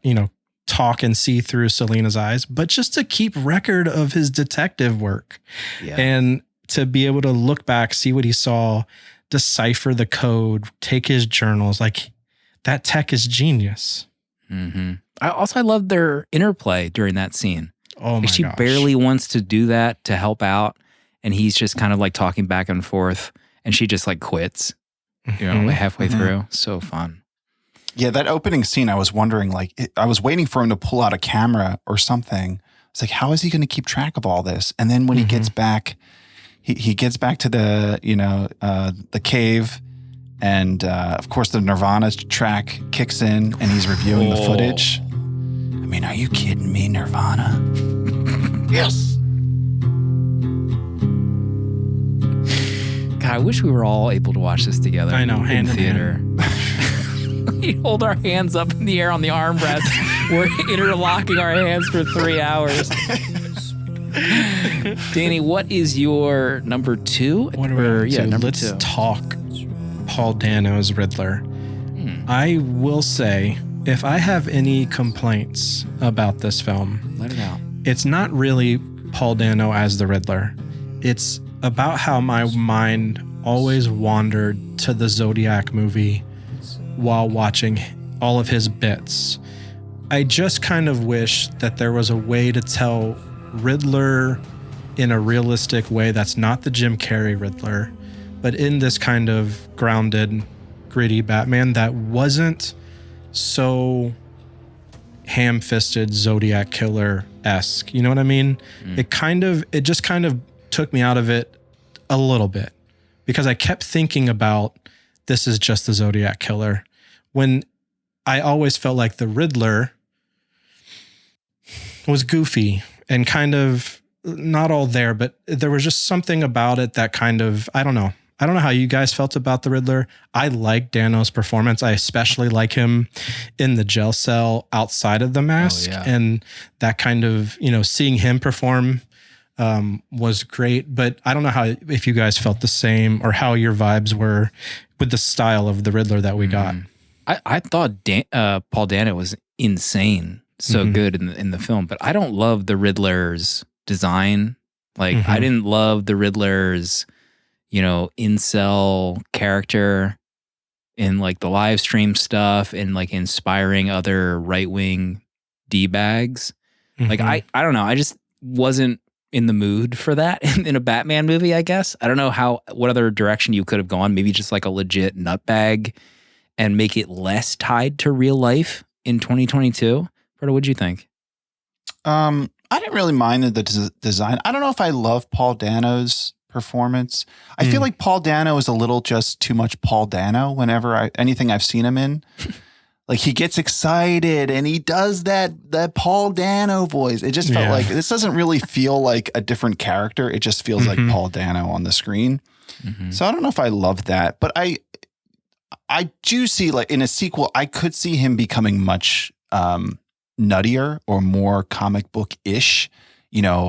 you know, talk and see through Selena's eyes, but just to keep record of his detective work and to be able to look back, see what he saw, decipher the code, take his journals. Like that tech is genius. I love their interplay during that scene. Oh my gosh. She barely wants to do that to help out. And he's just kind of like talking back and forth. And she just like quits, you know, halfway through. So fun. Yeah, that opening scene, I was wondering, like, I was waiting for him to pull out a camera or something. It's like, how is he going to keep track of all this? And then when he gets back, he gets back to the, you know, the cave, And of course, the Nirvana track kicks in, and he's reviewing the footage. I mean, are you kidding me, Nirvana? Yes. God, I wish we were all able to watch this together. I know, hand in theater. We hold our hands up in the air on the armrest. We're interlocking our hands for 3 hours. Danny, what is your number 2? What are we number Let's 2. Talk Paul Dano's Riddler. I will say, if I have any complaints about this film, let it out. It's not really Paul Dano as the Riddler. It's about how my mind always wandered to the Zodiac movie while watching all of his bits. I just kind of wish that there was a way to tell Riddler in a realistic way that's not the Jim Carrey Riddler, but in this kind of grounded, gritty Batman that wasn't so ham-fisted Zodiac killer-esque. You know what I mean? It just kind of took me out of it a little bit because I kept thinking about this is just the Zodiac killer when I always felt like the Riddler was goofy and kind of not all there, but there was just something about it that kind of, I don't know how you guys felt about the Riddler. I like Dano's performance. I especially like him in the jail cell outside of the mask. And that kind of, seeing him perform was great. But I don't know if you guys felt the same or how your vibes were with the style of the Riddler that we got. I thought Paul Dano was insane. So good in the film, but I don't love the Riddler's design. Like I didn't love the Riddler's, incel character in like the live stream stuff and like inspiring other right-wing D-bags. Like I don't know. I just wasn't in the mood for that in a Batman movie, I guess. I don't know what other direction you could have gone. Maybe just like a legit nutbag and make it less tied to real life in 2022. Proto, what'd you think? I didn't really mind the design. I don't know if I love Paul Dano's performance. I feel like Paul Dano is a little just too much Paul Dano whenever anything I've seen him in. Like he gets excited and he does that Paul Dano voice. It just felt like this doesn't really feel like a different character. It just feels like Paul Dano on the screen. So I don't know if I love that, but I do see like in a sequel, I could see him becoming much nuttier or more comic book-ish,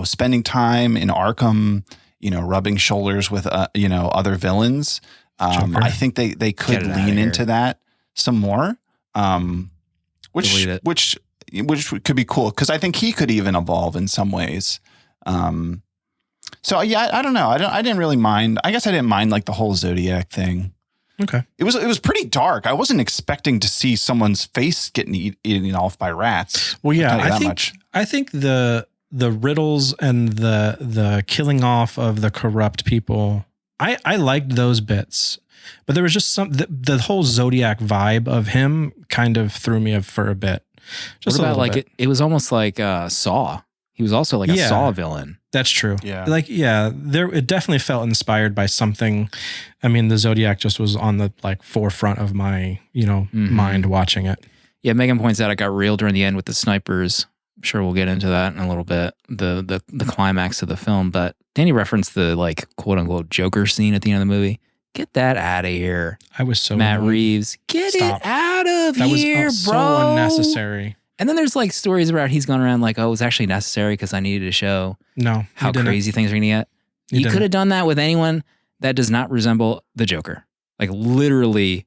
spending time in Arkham, rubbing shoulders with, other villains. I think they could lean into that some more, which could be cool because I think he could even evolve in some ways. So yeah, I don't know. I didn't really mind. I guess I didn't mind like the whole Zodiac thing. Okay. It was pretty dark. I wasn't expecting to see someone's face getting eaten off by rats. Well, yeah, I think the riddles and the killing off of the corrupt people, I liked those bits, but there was just the whole Zodiac vibe of him kind of threw me for a bit. Just what about like bit. It was almost like Saw. He was also like a Saw villain. That's true. Yeah. It definitely felt inspired by something. I mean, the Zodiac just was on the like forefront of my, mind watching it. Yeah, Megan points out it got real during the end with the snipers. I'm sure we'll get into that in a little bit, the climax of the film. But Danny referenced the like quote unquote Joker scene at the end of the movie. Get that out of here. I was so Matt Reeves. Get it out of here, was bro. So unnecessary. And then there's like stories about he's gone around like, oh, it was actually necessary because I needed to show how crazy things are going to get. You could have done that with anyone that does not resemble the Joker. Like literally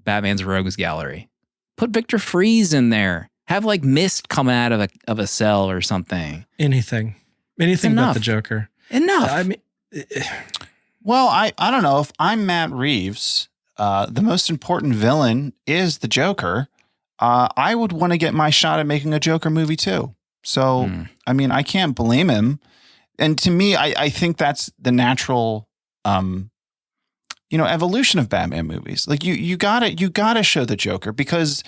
Batman's Rogues Gallery. Put Victor Freeze in there. Have like mist come out of a cell or something. Anything but the Joker. Enough. I mean, well, I don't know. If I'm Matt Reeves, the most important villain is the Joker. I would want to get my shot at making a Joker movie too. So, I mean, I can't blame him. And to me, I think that's the natural, evolution of Batman movies. Like you gotta show the Joker because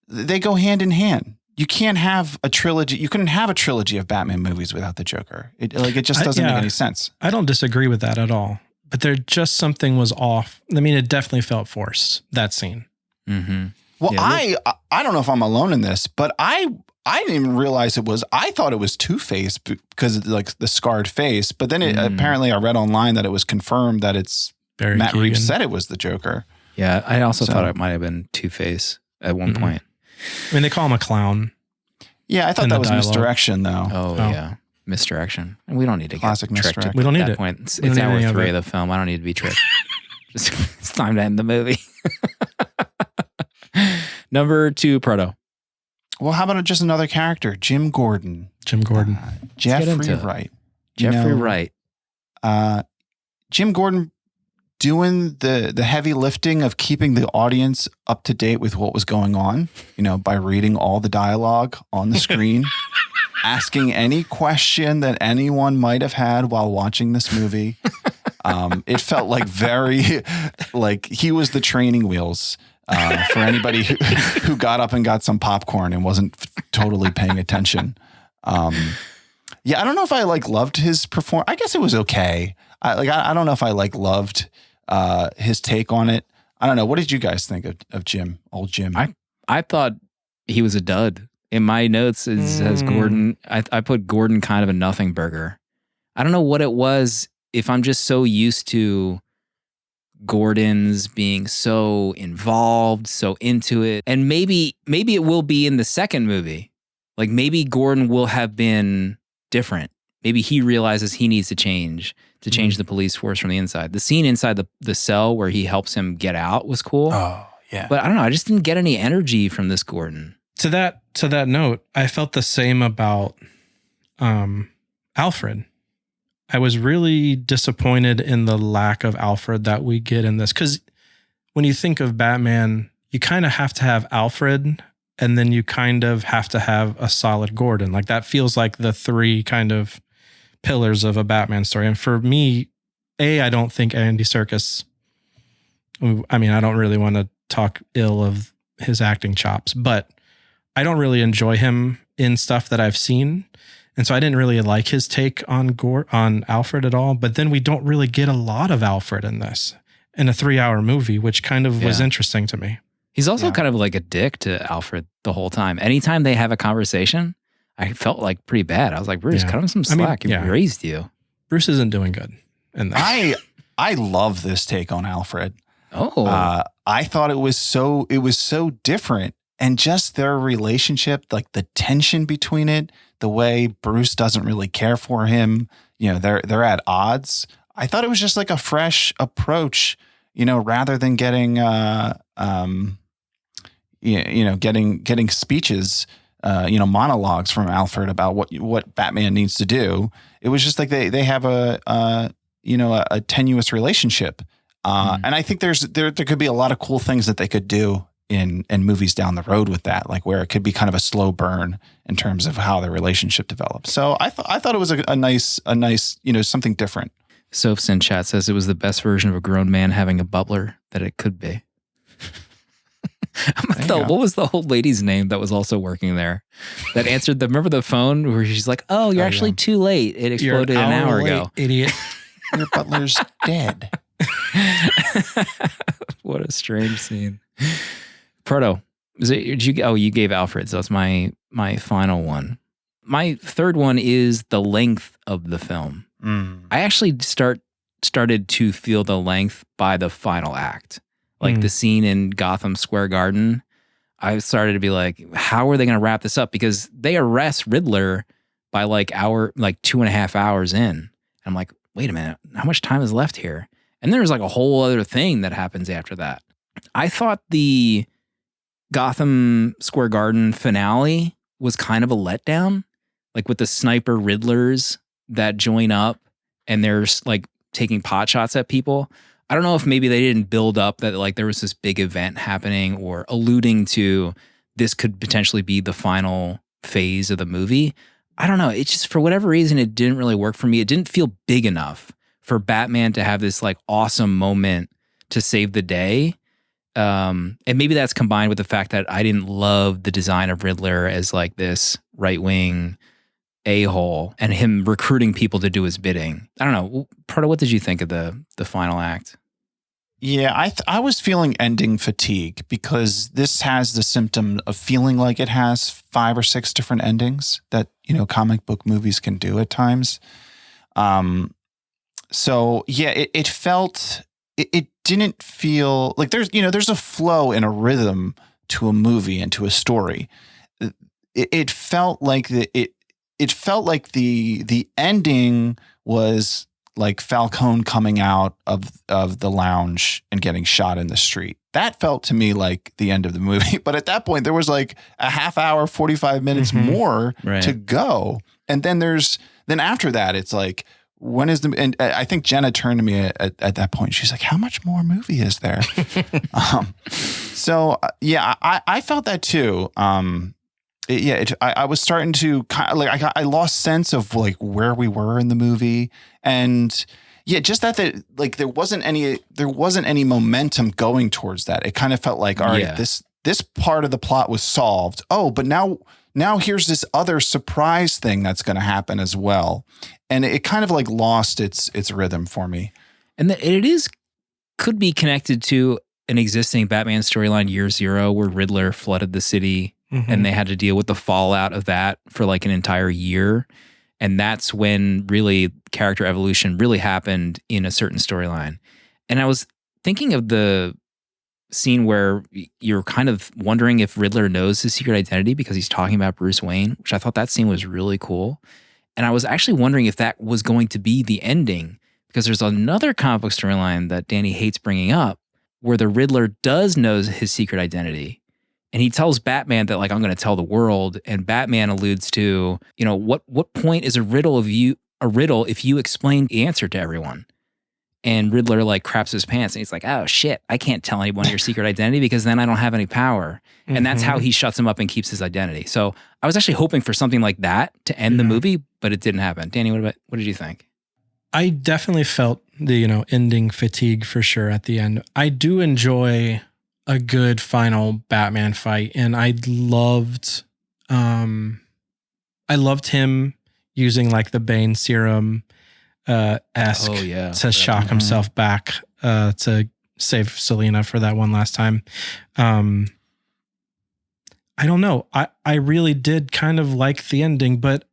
they go hand in hand. You can't have a trilogy. You couldn't have a trilogy of Batman movies without the Joker. It just doesn't make any sense. I don't disagree with that at all. but there just something was off. I mean, it definitely felt forced, that scene. Mm-hmm. Well, yeah, I don't know if I'm alone in this, but I didn't even realize it was. I thought it was Two-Face because of, like, the scarred face. But then apparently I read online that it was confirmed that it's Barry Matt Keoghan. Reeves said it was the Joker. Yeah, I also thought it might have been Two-Face at one point. I mean, they call him a clown. Yeah, I thought that was misdirection, though. Oh, yeah. Misdirection. And we don't need to Classic get tricked at we don't need that it. point. It's We don't hour need any 3 of of the film. I don't need to be tricked. It's time to end the movie. Number 2, Proto. Well, how about just another character? Jim Gordon. Jeffrey Wright. Jeffrey Wright. Jim Gordon doing the heavy lifting of keeping the audience up to date with what was going on, by reading all the dialogue on the screen, asking any question that anyone might have had while watching this movie. It felt like like he was the training wheels for anybody who got up and got some popcorn and wasn't totally paying attention. Yeah, I don't know if I loved his performance. I guess it was okay. I don't know if I loved his take on it. I don't know. What did you guys think of Jim, old Jim? I thought he was a dud. In my notes, it says Gordon. I put Gordon kind of a nothing burger. I don't know what it was. If I'm just so used to Gordon's being so involved, so into it, and maybe it will be in the second movie. Like maybe Gordon will have been different. Maybe he realizes he needs to change the police force from the inside. The scene inside the cell where he helps him get out was cool. Oh, yeah. But I don't know. I just didn't get any energy from this Gordon. To that note, I felt the same about Alfred. I was really disappointed in the lack of Alfred that we get in this. Because when you think of Batman, you kind of have to have Alfred, and then you kind of have to have a solid Gordon. Like that feels like the 3 kind of pillars of a Batman story. And for me, I don't think Andy Serkis, I mean, I don't really want to talk ill of his acting chops, but I don't really enjoy him in stuff that I've seen. And so I didn't really like his take on Alfred at all. But then we don't really get a lot of Alfred in this, in a 3-hour movie, which kind of was interesting to me. He's also kind of like a dick to Alfred the whole time. Anytime they have a conversation, I felt like pretty bad. I was like, Bruce, cut him some slack. He raised you. Bruce isn't doing good in this. I love this take on Alfred. Oh. I thought it was so different. And just their relationship, like the tension between it, the way Bruce doesn't really care for him, they're at odds. I thought it was just like a fresh approach, rather than getting getting speeches, monologues from Alfred about what Batman needs to do. It was just like they have a tenuous relationship. And I think there could be a lot of cool things that they could do in movies down the road with that, like where it could be kind of a slow burn in terms of how their relationship develops. So I thought it was a nice, something different. Soph's in chat says it was the best version of a grown man having a butler that it could be. What was the old lady's name that was also working there that answered remember the phone where she's like, oh, you're actually too late. It exploded an hour ago. Idiot. Your butler's dead. What a strange scene. Proto, you gave Alfred, so that's my final one. My third one is the length of the film. I actually started to feel the length by the final act. Like the scene in Gotham Square Garden, I started to be like, how are they going to wrap this up? Because they arrest Riddler by 2.5 hours in. And I'm like, wait a minute, how much time is left here? And there's like a whole other thing that happens after that. I thought the Gotham Square Garden finale was kind of a letdown, like with the sniper Riddlers that join up and they're like taking pot shots at people. I don't know if maybe they didn't build up that like there was this big event happening or alluding to this could potentially be the final phase of the movie. I don't know. It just, for whatever reason, it didn't really work for me. It didn't feel big enough for Batman to have this like awesome moment to save the day. And maybe that's combined with the fact that I didn't love the design of Riddler as like this right-wing a-hole and him recruiting people to do his bidding. I don't know. Proto, what did you think of the final act? Yeah, I was feeling ending fatigue because this has the symptom of feeling like it has 5 or 6 different endings that, comic book movies can do at times. So yeah, it felt, it didn't feel like there's a flow and a rhythm to a movie and to a story. It felt like it felt like the ending was like Falcone coming out of the lounge and getting shot in the street. That felt to me like the end of the movie. But at that point, there was like a half hour, 45 minutes more to go. And then after that, it's like, when is and I think Jenna turned to me at that point. She's like, how much more movie is there? I felt that too. I was starting to kind of like, I lost sense of like where we were in the movie. And yeah, just that like there wasn't any momentum going towards that. It kind of felt like, all right, this part of the plot was solved. Oh, but now here's this other surprise thing that's going to happen as well. And it kind of like lost its rhythm for me. And could be connected to an existing Batman storyline, Year Zero, where Riddler flooded the city and they had to deal with the fallout of that for like an entire year. And that's when really character evolution really happened in a certain storyline. And I was thinking of the scene where you're kind of wondering if Riddler knows his secret identity because he's talking about Bruce Wayne, which I thought that scene was really cool. And I was actually wondering if that was going to be the ending, because there's another comic book storyline that Danny hates bringing up where the Riddler does know his secret identity. And he tells Batman that, like, I'm going to tell the world. And Batman alludes to, what point is a riddle if you explain the answer to everyone? And Riddler like craps his pants and he's like, oh shit, I can't tell anyone your secret identity because then I don't have any power. And that's how he shuts him up and keeps his identity. So I was actually hoping for something like that to end the movie, but it didn't happen. Danny, what did you think? I definitely felt the, ending fatigue for sure at the end. I do enjoy a good final Batman fight. And I loved him using like the Bane serum esque to shock himself back to save Selina for that one last time. I don't know. I really did kind of like the ending, but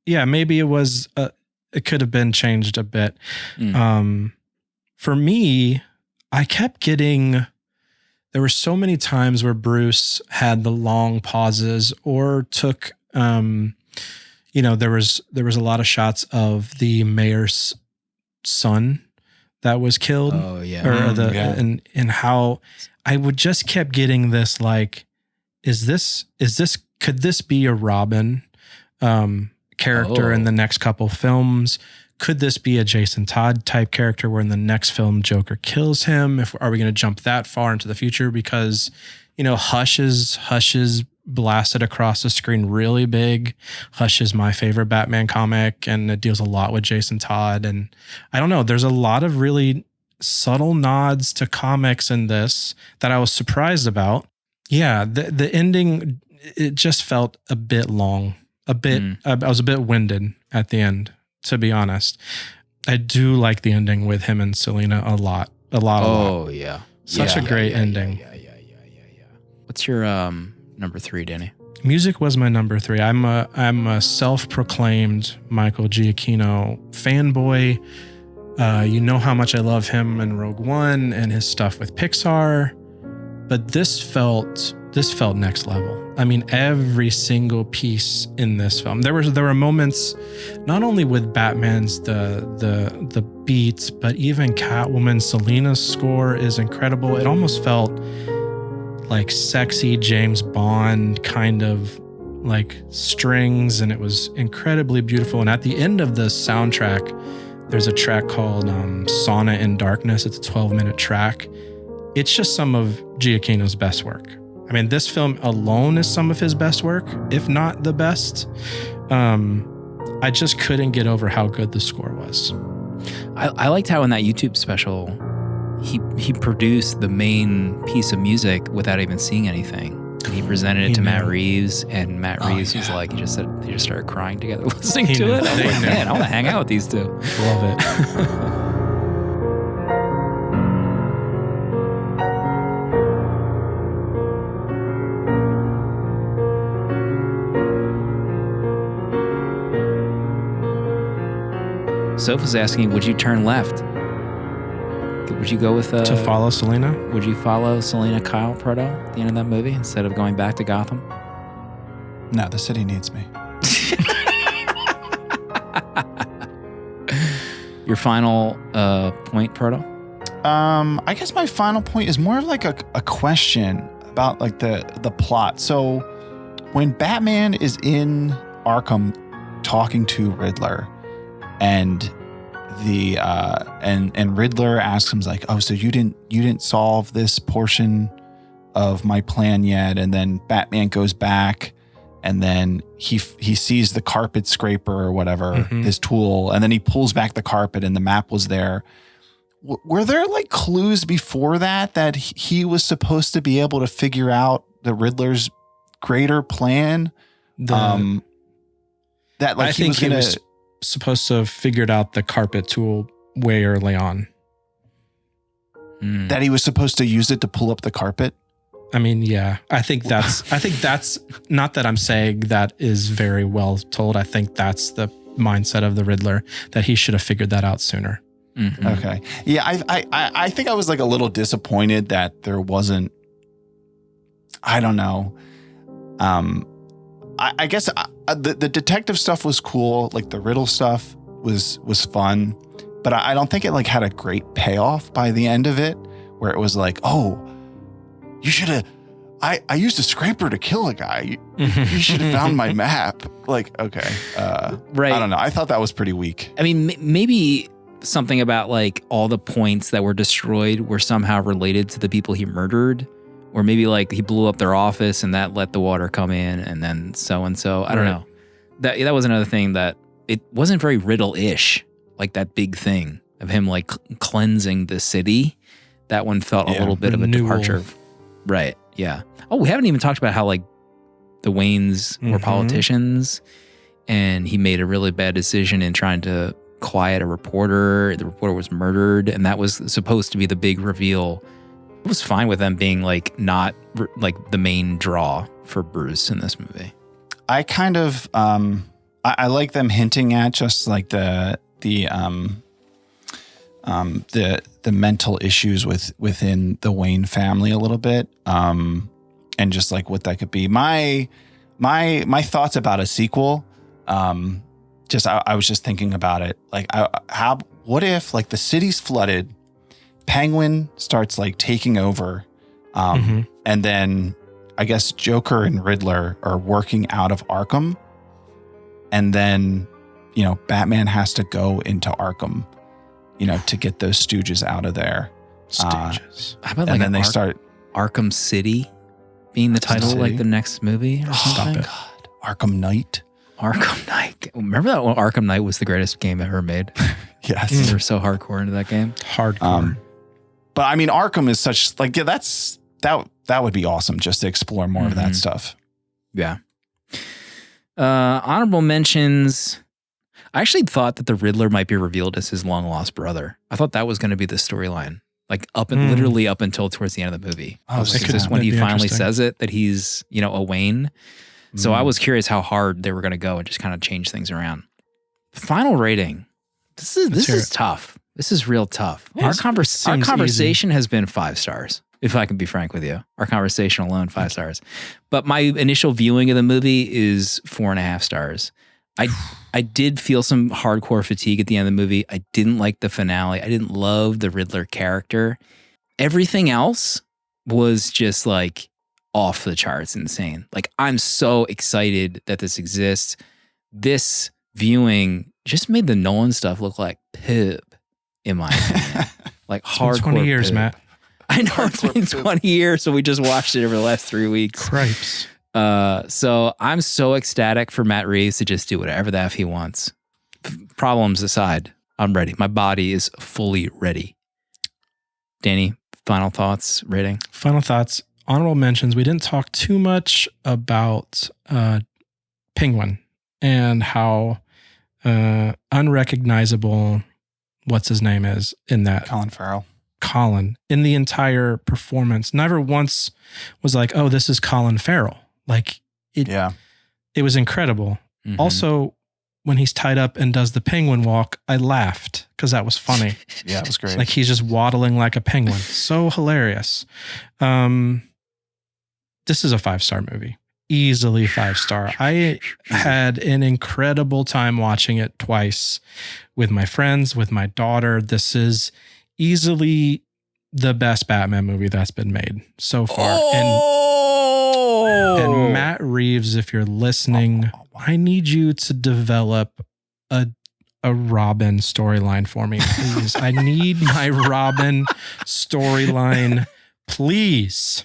yeah, maybe it could have been changed a bit. For me, I kept getting, there were so many times where Bruce had the long pauses or took, there was a lot of shots of the mayor's son that was killed. Oh yeah. And how I would just kept getting this, like, could this be a Robin character in the next couple films? Could this be a Jason Todd type character where in the next film Joker kills him? Are we going to jump that far into the future? Because, Hush is blasted across the screen really big. Hush is my favorite Batman comic, and it deals a lot with Jason Todd. And I don't know, there's a lot of really subtle nods to comics in this that I was surprised about. Yeah, the ending, it just felt a bit long. I was a bit winded at the end, to be honest. I do like the ending with him and Selina a lot. Oh yeah. Such a great ending. Yeah. What's your number 3, Danny? Music was my number 3. I'm a self-proclaimed Michael Giacchino fanboy. You know how much I love him in Rogue One and his stuff with Pixar, but this felt next level. I mean, every single piece in this film. There were moments, not only with Batman's the beats, but even Catwoman, Selina's score is incredible. It almost felt like sexy James Bond kind of like strings, and it was incredibly beautiful. And at the end of the soundtrack, there's a track called Sauna in Darkness. It's a 12-minute track. It's just some of Giacchino's best work. I mean, this film alone is some of his best work, if not the best. I just couldn't get over how good the score was. I liked how in that YouTube special, he produced the main piece of music without even seeing anything. And he presented it to Matt Reeves, and Matt Reeves was like, they just started crying together listening to it. I was like, man, I want to hang out with these two. Love it. Soph asking, would you turn left? Would you go with... to follow Selena? Would you follow Selena Kyle Proto at the end of that movie instead of going back to Gotham? No, the city needs me. Your final point, Proto? I guess my final point is more of like a question about like the plot. So when Batman is in Arkham talking to Riddler, and and Riddler asks him like, oh, so you didn't solve this portion of my plan yet? And then Batman goes back, and then he sees the carpet scraper or whatever, his tool, and then he pulls back the carpet and the map was there. Were there like clues before that he was supposed to be able to figure out the Riddler's greater plan? That like I think he was supposed to have figured out the carpet tool way early on. That he was supposed to use it to pull up the carpet? I mean, yeah. I think that's not that I'm saying that is very well told. I think that's the mindset of the Riddler, that he should have figured that out sooner. Mm-hmm. Okay. Yeah, I think I was like a little disappointed that there wasn't, I don't know. I guess the detective stuff was cool. Like the riddle stuff was fun, but I don't think it like had a great payoff by the end of it, where it was like, oh, you should have, I used a scraper to kill a guy. You should have found my map. Like, okay. Right. I don't know. I thought that was pretty weak. I mean, maybe something about like all the points that were destroyed were somehow related to the people he murdered. Or maybe like he blew up their office and that let the water come in, and then so-and-so. I don't know. That was another thing that it wasn't very Riddle-ish, like that big thing of him like cleansing the city. That one felt a little bit of a departure. Right, yeah. Oh, we haven't even talked about how like the Waynes were politicians, and he made a really bad decision in trying to quiet a reporter. The reporter was murdered, and that was supposed to be the big reveal. I was fine with them being like not like the main draw for Bruce in this movie. I kind of I like them hinting at just like the mental issues within the Wayne family a little bit, and just like what that could be. My thoughts about a sequel. I was just thinking about it. Like, what if like the city's flooded? Penguin starts like taking over, and then I guess Joker and Riddler are working out of Arkham, and then Batman has to go into Arkham, to get those stooges out of there. Stooges. How about like they start Arkham City being the title of like the next movie or something? Oh God, Arkham Knight. Arkham Knight. Remember that one? Arkham Knight was the greatest game ever made. Yes, we were so hardcore into that game. Hardcore. But I mean, Arkham is such like that would be awesome just to explore more of that stuff. Yeah. Honorable mentions. I actually thought that the Riddler might be revealed as his long lost brother. I thought that was going to be the storyline, like literally up until towards the end of the movie. Oh, is this when he finally says it that he's a Wayne? So I was curious how hard they were going to go and just kind of change things around. Final rating. This is tough. This is real tough. Our conversation has been 5 stars, if I can be frank with you. Our conversation alone, 5 stars. But my initial viewing of the movie is 4.5 stars. I did feel some hardcore fatigue at the end of the movie. I didn't like the finale. I didn't love the Riddler character. Everything else was just like off the charts insane. Like, I'm so excited that this exists. This viewing just made the Nolan stuff look like poop. In my opinion, like hardcore. 20 years, poop. Matt. I know it's been 20 years, so we just watched it over the last 3 weeks. Cripes. So I'm so ecstatic for Matt Reeves to just do whatever the F he wants. Problems aside, I'm ready. My body is fully ready. Danny, final thoughts, rating? Final thoughts. honorable mentions. We didn't talk too much about Penguin and how unrecognizable what's his name is in that. Colin Farrell. Colin in the entire performance. Never once was like, oh, this is Colin Farrell. Like it was incredible. Mm-hmm. Also, when he's tied up and does the penguin walk, I laughed because that was funny. Yeah, it was great. Like he's just waddling like a penguin. So hilarious. This is a 5-star movie. Easily 5-star. I had an incredible time watching it twice with my friends, with my daughter. This is easily the best Batman movie that's been made so far. And Matt Reeves, if you're listening, I need you to develop a Robin storyline for me, please. I need my Robin storyline, please.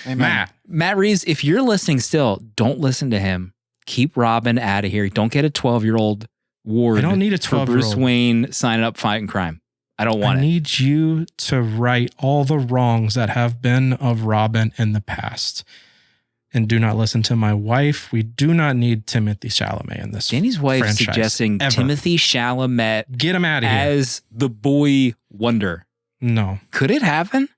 Amen. Matt Reeves, if you're listening still, don't listen to him. Keep Robin out of here. Don't get a 12-year-old ward. I don't need a 12-year-old. For Bruce Wayne signing up fighting crime. I don't want it. I need you to right all the wrongs that have been of Robin in the past. And do not listen to my wife. We do not need Timothy Chalamet in this. Danny's wife suggesting ever. Timothy Chalamet get him out of here as the boy wonder. No. Could it happen?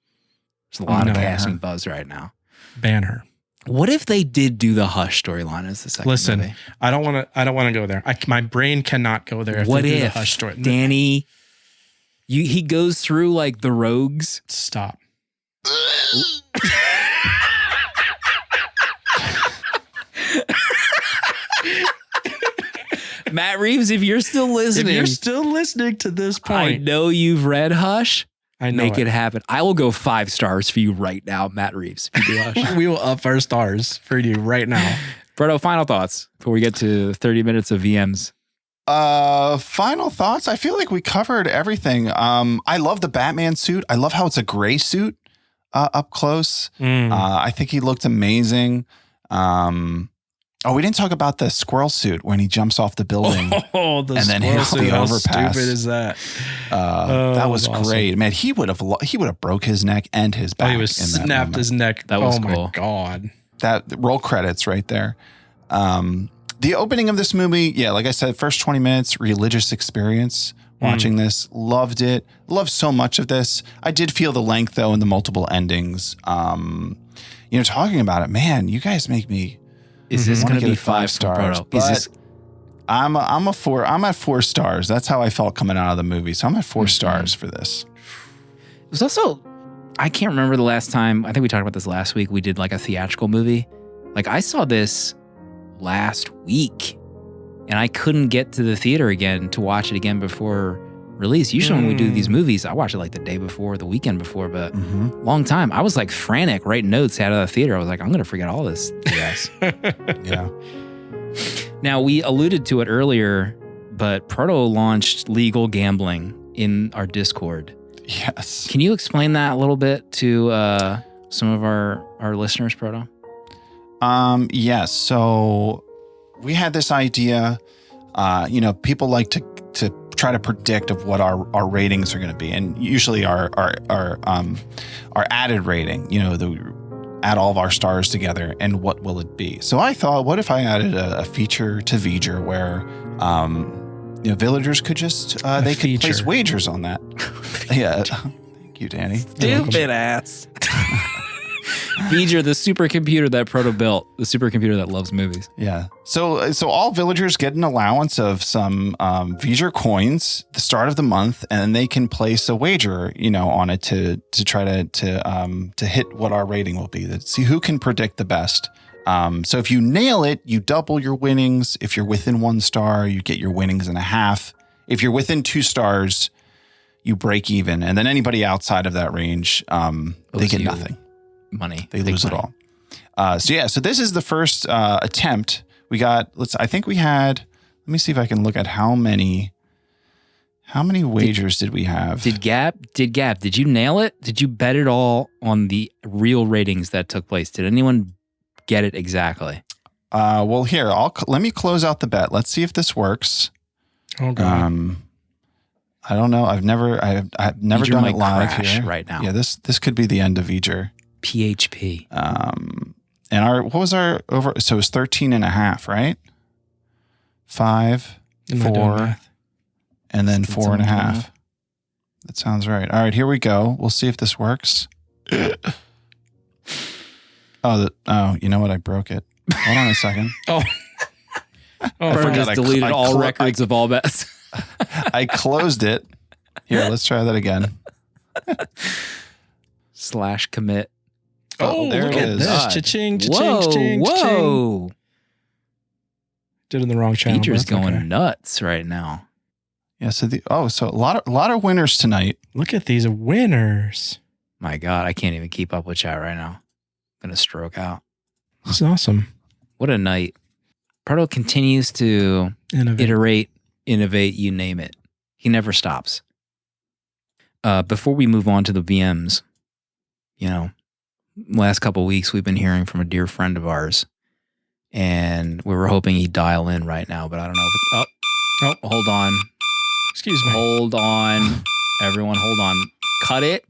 There's a lot of casting buzz right now. Ban her. What if they did do the Hush storyline as the second movie? Listen, I don't want to go there. My brain cannot go there. What if the Hush story? Danny, he goes through like the rogues. Stop. Matt Reeves, if you're still listening. If you're still listening to this point. I know you've read Hush. I know Make it happen. I will go 5 stars for you right now, Matt Reeves. If you do Hush. We will up our stars for you right now. Proto, final thoughts before we get to 30 minutes of VMs. Final thoughts. I feel like we covered everything. I love the Batman suit. I love how it's a gray suit up close. I think he looked amazing. We didn't talk about the squirrel suit when he jumps off the building and then hits the overpass. How stupid is that? That was awesome. Great, man. He would have broke his neck and his back. He was snapped his neck. That was cool. My God. That roll credits right there. The opening of this movie, like I said, first 20 minutes, religious experience. Watching this, loved it. Loved so much of this. I did feel the length though and the multiple endings. Talking about it, man, you guys make me. Is this going to be 5 stars? I'm at 4 stars. That's how I felt coming out of the movie. So I'm at 4 stars for this. It was also, I can't remember the last time. I think we talked about this last week. We did like a theatrical movie. Like I saw this last week, and I couldn't get to the theater again to watch it again before release. Usually when we do these movies, I watch it like the day before, the weekend before, but long time. I was like frantic writing notes out of the theater. I was like, I'm going to forget all this. Yes. Yeah. Now, we alluded to it earlier, but Proto launched legal gambling in our Discord. Yes. Can you explain that a little bit to some of our listeners, Proto? Yes. So we had this idea, people like to try to predict of what our ratings are going to be, and usually our added rating, add all of our stars together, and what will it be? So I thought, what if I added a feature to V'ger where villagers could just they could place wagers on that. Yeah, thank you, Danny. Stupid ass. V'ger, the supercomputer that Proto built, the supercomputer that loves movies. Yeah. So all villagers get an allowance of some V'ger coins at the start of the month, and they can place a wager, on it to try to hit what our rating will be. To see who can predict the best. So if you nail it, you double your winnings. If you're within 1 star, you get your winnings in a half. If you're within 2 stars, you break even, and then anybody outside of that range, they get nothing. Money. They lose it all. So this is the first attempt. We got, let me see if I can look at how many wagers did we have? Did you nail it? Did you bet it all on the real ratings that took place? Did anyone get it exactly? Well, here, let me close out the bet. Let's see if this works. Oh, God. I don't know. I've never done it live here right now. Yeah, this could be the end of V'ger. PHP. And what was our over? So it was 13.5, right? 5, 4, and then 4.5. That sounds right. All right, here we go. We'll see if this works. Oh, you know what? I broke it. Hold on a second. I just deleted all records of all bets. I closed it. Here, let's try that again. /commit. Oh, there look it at is. this. Cha-ching, cha-ching, Whoa, cha-ching, cha-ching. whoa. Did it in the wrong channel. Feature's but that's going okay. nuts right now. Yeah, so a lot of winners tonight. Look at these winners. My God, I can't even keep up with chat right now. I'm going to stroke out. This is awesome. What a night. Proto continues to iterate, innovate, you name it. He never stops. Before we move on to the VMs, last couple of weeks we've been hearing from a dear friend of ours, and we were hoping he'd dial in right now, but I don't know. Oh, hold on. Excuse me. Hold on. Everyone, hold on. Cut it.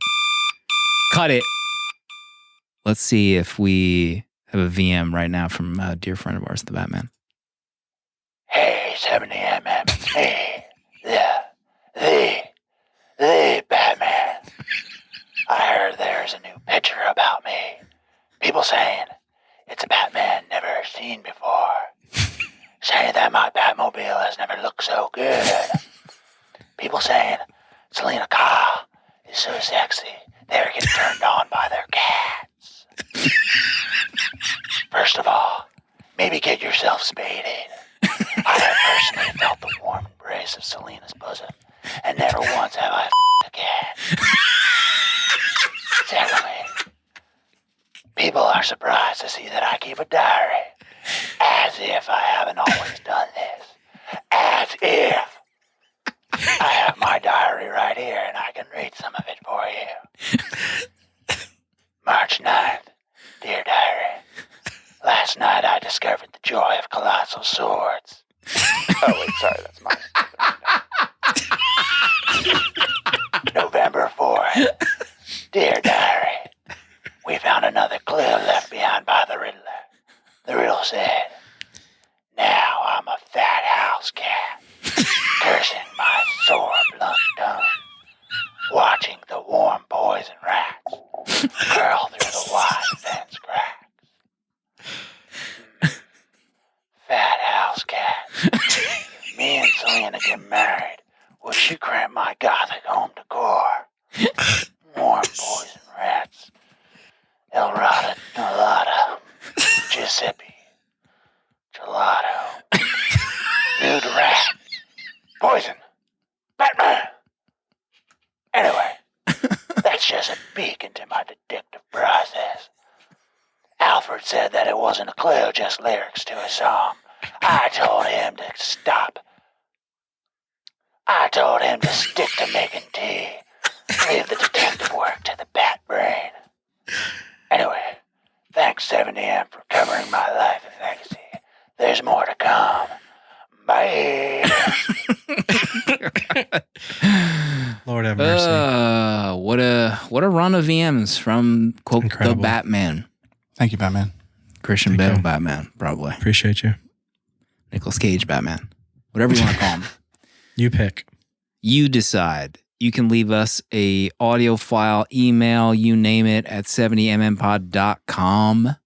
Let's see if we have a VM right now from a dear friend of ours, the Batman. Hey, 70mm, it's me, the Batman. I heard there's a new picture about me. People saying it's a Batman never seen before. Saying that my Batmobile has never looked so good. People saying Selena Kyle is so sexy they're getting turned on by their cats. First of all, maybe get yourself spaded. I have personally felt the warm embrace of Selena's bosom, and never once have I a cat. Secondly, people are surprised to see that I keep a diary, as if I haven't always done this. As if. I have my diary right here, and I can read some of it for you. March 9th, dear diary. Last night I discovered the joy of colossal swords. Oh, wait, sorry, that's mine. November 4th, dear diary. We found another clue left behind by the Riddler. The riddle said, now I'm a fat house cat, cursing my sore blunt tongue, watching the warm poison rats curl through the wide fence cracks. Fat house cat. If me and Selena get married, will you grant my gothic home decor? Warm poison rats. El Rada, Nolada, Giuseppe, Gelato, Nude rat, poison, Batman. Anyway, that's just a peek into my detective process. Alfred said that it wasn't a clue, just lyrics to a song. I told him to stop. I told him to stick to making tea. Leave the detective work to the bat brain. Anyway, thanks 70M for covering my life and legacy. There's more to come. Bye. Lord have mercy. What a run of VMs from quote Incredible. the Batman. Thank you, Batman. Christian Thank Bale you. Batman, probably. Appreciate you. Nicolas Cage Batman. Whatever you want to call him. You pick. You decide. You can leave us a audio file, email, you name it, at 70mmpod.com.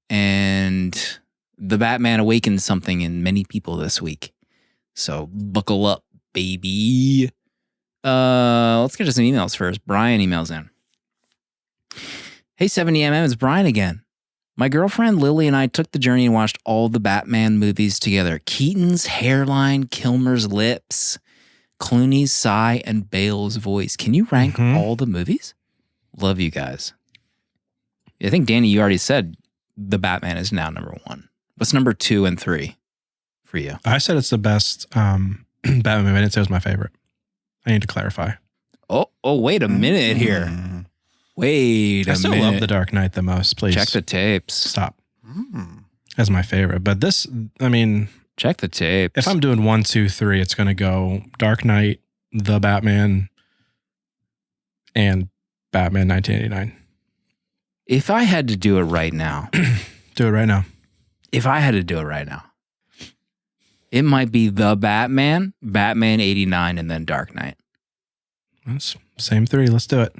And the Batman awakened something in many people this week. So buckle up, baby. Let's get to some emails first. Brian emails in. Hey, 70mm, it's Brian again. My girlfriend Lily and I took the journey and watched all the Batman movies together. Keaton's hairline, Kilmer's lips, Clooney's sigh, and Bale's voice. Can you rank all the movies? Love you guys. I think, Danny, you already said the Batman is now number 1. What's number 2 and 3 for you? I said it's the best Batman movie. I didn't say it was my favorite. I need to clarify. Oh, wait a minute here. Wait a minute. I still love The Dark Knight the most. Please check the tapes. Stop. As my favorite. But this, I mean, check the tapes. If I'm doing 1, 2, 3, it's going to go Dark Knight, The Batman, and Batman 1989. If I had to do it right now. Do it right now. If I had to do it right now, it might be The Batman, Batman 89, and then Dark Knight. That's same three. Let's do it.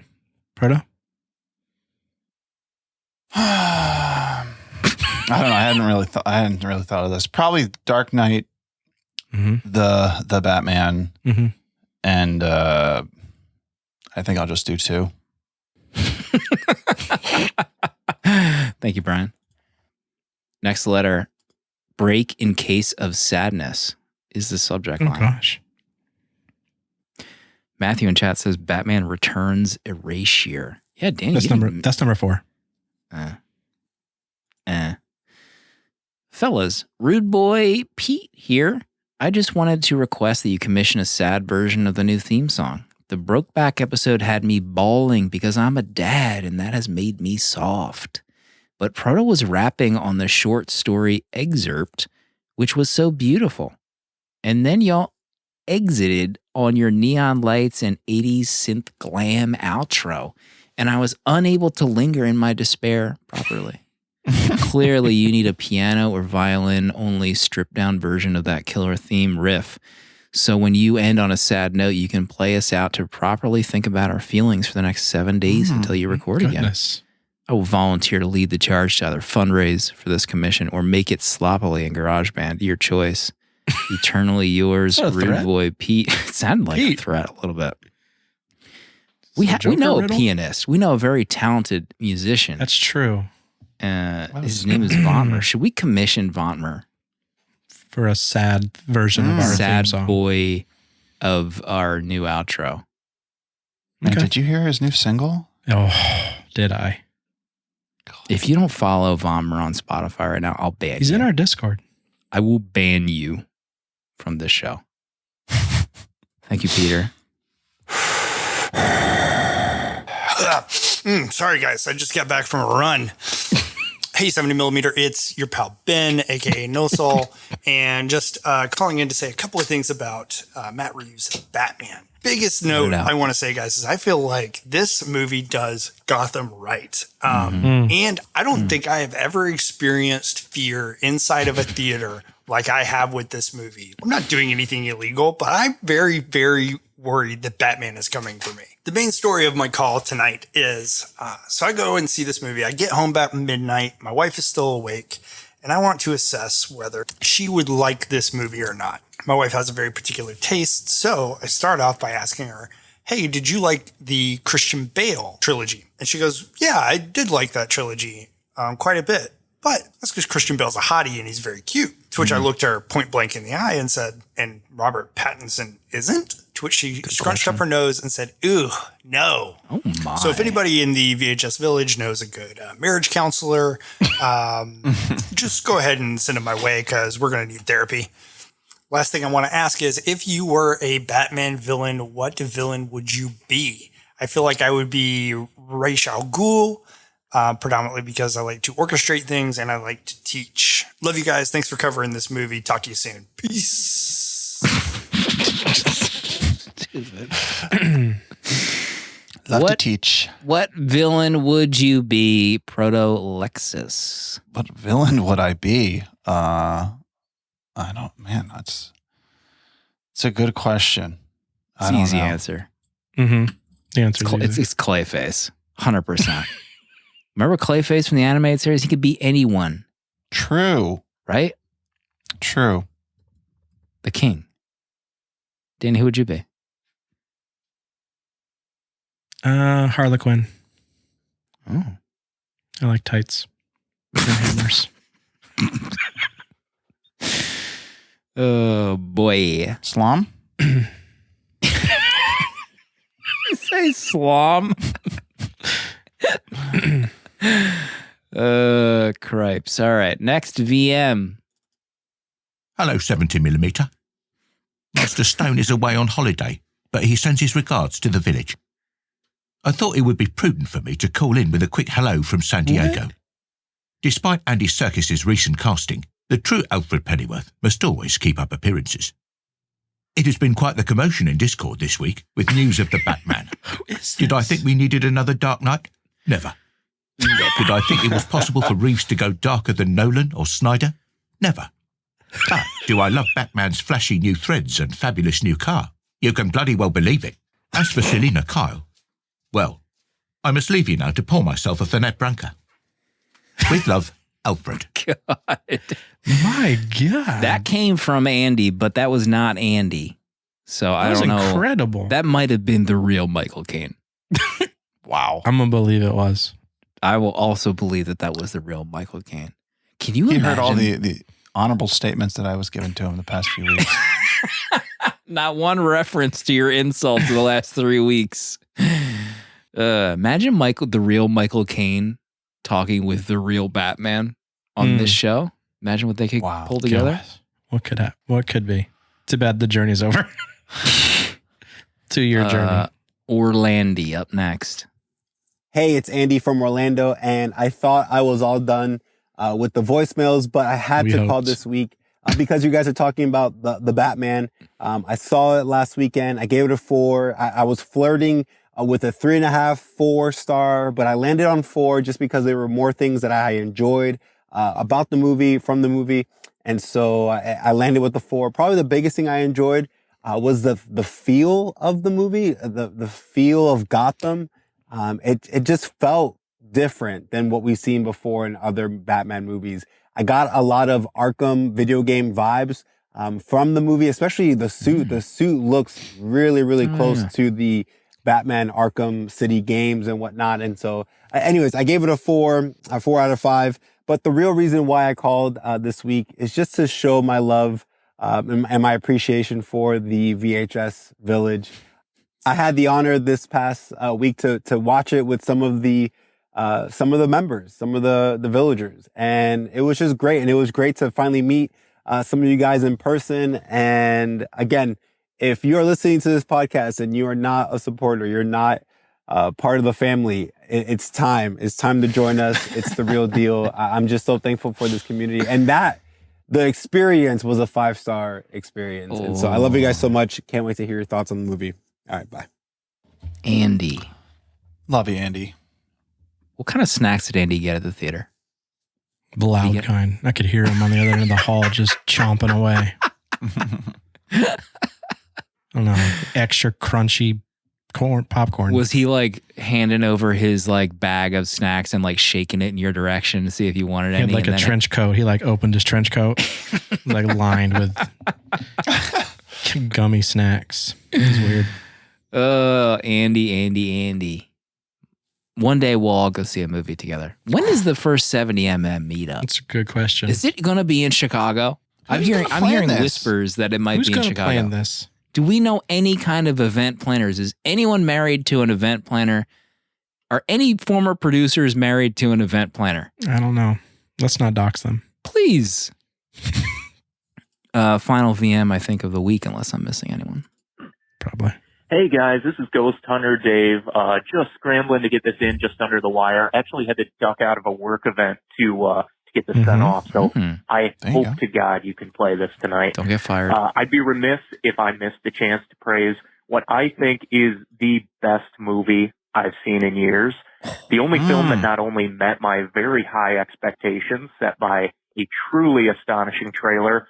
Proto? I don't know. I hadn't really thought of this. Probably Dark Knight, the Batman, and I think I'll just do 2. Thank you, Brian. Next letter, break in case of sadness is the subject line. Oh, gosh. Matthew in chat says Batman Returns Erasure. Yeah, Danny. That's number 4. Fellas, Rude Boy Pete here. I just wanted to request that you commission a sad version of the new theme song. The Brokeback episode had me bawling because I'm a dad and that has made me soft. But Proto was rapping on the short story excerpt, which was so beautiful. And then y'all exited on your neon lights and 80s synth glam outro, and I was unable to linger in my despair properly. Clearly, you need a piano or violin only stripped down version of that killer theme riff. So when you end on a sad note, you can play us out to properly think about our feelings for the next 7 days until you record again. I will volunteer to lead the charge to either fundraise for this commission or make it sloppily in GarageBand. Your choice. Eternally yours, Rude Boy Pete. It sounded like a threat a little bit. We know a pianist. We know a very talented musician. That's true. His name is Vontmer. Should we commission Vontmer for a sad version of our sad theme song? Boy of our new outro? Man, did you hear his new single? Oh, did I? If you don't follow Vontmer on Spotify right now, I'll ban you. He's in our Discord. I will ban you from this show. Thank you, Peter. Sorry, guys. I just got back from a run. Hey, 70mm, it's your pal Ben, a.k.a. No Soul, and just calling in to say a couple of things about Matt Reeves' Batman. Biggest note I want to say, guys, is I feel like this movie does Gotham right. And I don't think I have ever experienced fear inside of a theater like I have with this movie. I'm not doing anything illegal, but I'm very, very worried that Batman is coming for me. The main story of my call tonight is, so I go and see this movie. I get home about midnight. My wife is still awake, and I want to assess whether she would like this movie or not. My wife has a very particular taste, so I start off by asking her, hey, did you like the Christian Bale trilogy? And she goes, yeah, I did like that trilogy quite a bit. But that's because Christian Bale's a hottie and he's very cute. To which I looked her point blank in the eye and said, and Robert Pattinson isn't? To which she scrunched up her nose and said, ooh, no. Oh, my. So if anybody in the VHS Village knows a good marriage counselor, just go ahead and send them my way because we're going to need therapy. Last thing I want to ask is, if you were a Batman villain, what villain would you be? I feel like I would be Ra's al Ghul, predominantly because I like to orchestrate things and I like to teach. Love you guys. Thanks for covering this movie. Talk to you soon. Peace. Love to teach. What villain would you be, Proto Lexus? What villain would I be? I don't, man, it's a good question. It's an easy answer. The answer is it's Clayface, 100%. Remember Clayface from the animated series? He could be anyone. True. Right? True. The king. Danny, who would you be? Harlequin. Oh. I like tights and hammers. Oh, boy. Slom? You say slom? Cripes. All right. Next VM. Hello, 70mm. Master Stone is away on holiday, but he sends his regards to the village. I thought it would be prudent for me to call in with a quick hello from San Diego. What? Despite Andy Serkis's recent casting, the true Alfred Pennyworth must always keep up appearances. It has been quite the commotion in Discord this week with news of the Batman. Did I think we needed another Dark Knight? Never. Did I think it was possible for Reeves to go darker than Nolan or Snyder? Never. But do I love Batman's flashy new threads and fabulous new car? You can bloody well believe it. As for Selina Kyle, well, I must leave you now to pour myself a Fernet Branca. With love, Alfred. God. My God. That came from Andy, but that was not Andy. So I don't know. Incredible. That might have been the real Michael Caine. Wow. I'm going to believe it was. I will also believe that was the real Michael Caine. Can you He imagine? heard all the honorable statements that I was given to him the past few weeks. Not one reference to your insults in the last 3 weeks. Imagine the real Michael Caine talking with the real Batman on this show. Imagine what they could pull together. God. What could be? Too bad the journey's over. 2-year journey. Orlandi up next. Hey, it's Andy from Orlando, and I thought I was all done with the voicemails, but I had to call this week because you guys are talking about the Batman. I saw it last weekend. I gave it a 4. I was flirting with a 3.5, 4-star, but I landed on 4 just because there were more things that I enjoyed about the movie, from the movie. And so I landed with the 4. Probably the biggest thing I enjoyed was the feel of the movie, the feel of Gotham. It just felt different than what we've seen before in other Batman movies. I got a lot of Arkham video game vibes from the movie, especially the suit. The suit looks really, really close to the Batman Arkham City games and whatnot. And so anyways, I gave it a 4 out of 5. But the real reason why I called this week is just to show my love and my appreciation for the VHS Village. I had the honor this past week to watch it with some of the members, some of the villagers, and it was just great. And it was great to finally meet some of you guys in person. And again, if you are listening to this podcast and you are not a supporter, you're not part of the family, it's time. It's time to join us. It's the real deal. I'm just so thankful for this community, and that the experience was a 5-star experience. And so I love you guys so much. Can't wait to hear your thoughts on the movie. All right, bye. Andy. Love you, Andy. What kind of snacks did Andy get at the theater? The loud kind. I could hear him on the other end of the hall just chomping away. I don't know. Extra crunchy popcorn. Was he like handing over his like bag of snacks and like shaking it in your direction to see if you wanted any? He had like a trench coat. He like opened his trench coat, like lined with gummy snacks. It was weird. Andy. One day we'll all go see a movie together. When is the first 70mm meetup? That's a good question. Is it going to be in Chicago? I'm hearing whispers that it might be in Chicago. Who's going to plan this? Do we know any kind of event planners? Is anyone married to an event planner? Are any former producers married to an event planner? I don't know. Let's not dox them. Please. Final VM, I think, of the week, unless I'm missing anyone. Probably. Hey guys, this is Ghost Hunter Dave. Just scrambling to get this in just under the wire. Actually had to duck out of a work event to get this sent off. So I hope to God you can play this tonight. Don't get fired. I'd be remiss if I missed the chance to praise what I think is the best movie I've seen in years. The only film that not only met my very high expectations set by a truly astonishing trailer,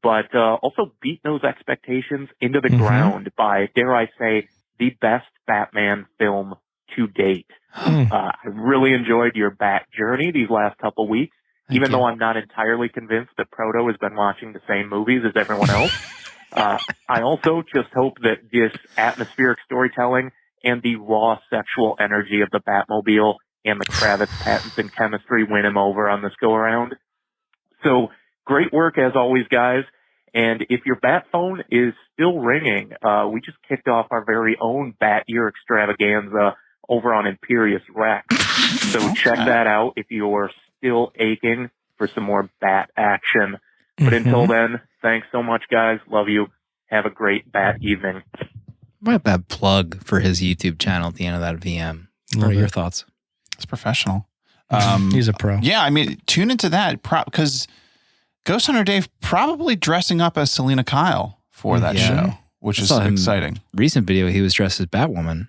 but also beat those expectations into the ground by, dare I say, the best Batman film to date. I really enjoyed your Bat journey these last couple weeks, even though I'm not entirely convinced that Proto has been watching the same movies as everyone else. I also just hope that this atmospheric storytelling and the raw sexual energy of the Batmobile and the Kravitz-Pattinson chemistry win him over on this go-around. So, great work as always, guys. And if your Bat phone is still ringing, we just kicked off our very own Bat Ear extravaganza over on Imperious Rex. So check that out if you're still aching for some more Bat action. But until then, thanks so much, guys. Love you. Have a great Bat evening. What about that plug for his YouTube channel at the end of that VM? What are your thoughts? It's professional. He's a pro. Yeah, I mean, tune into that because Ghost Hunter Dave probably dressing up as Selina Kyle for that show, which is exciting. Recent video, he was dressed as Batwoman.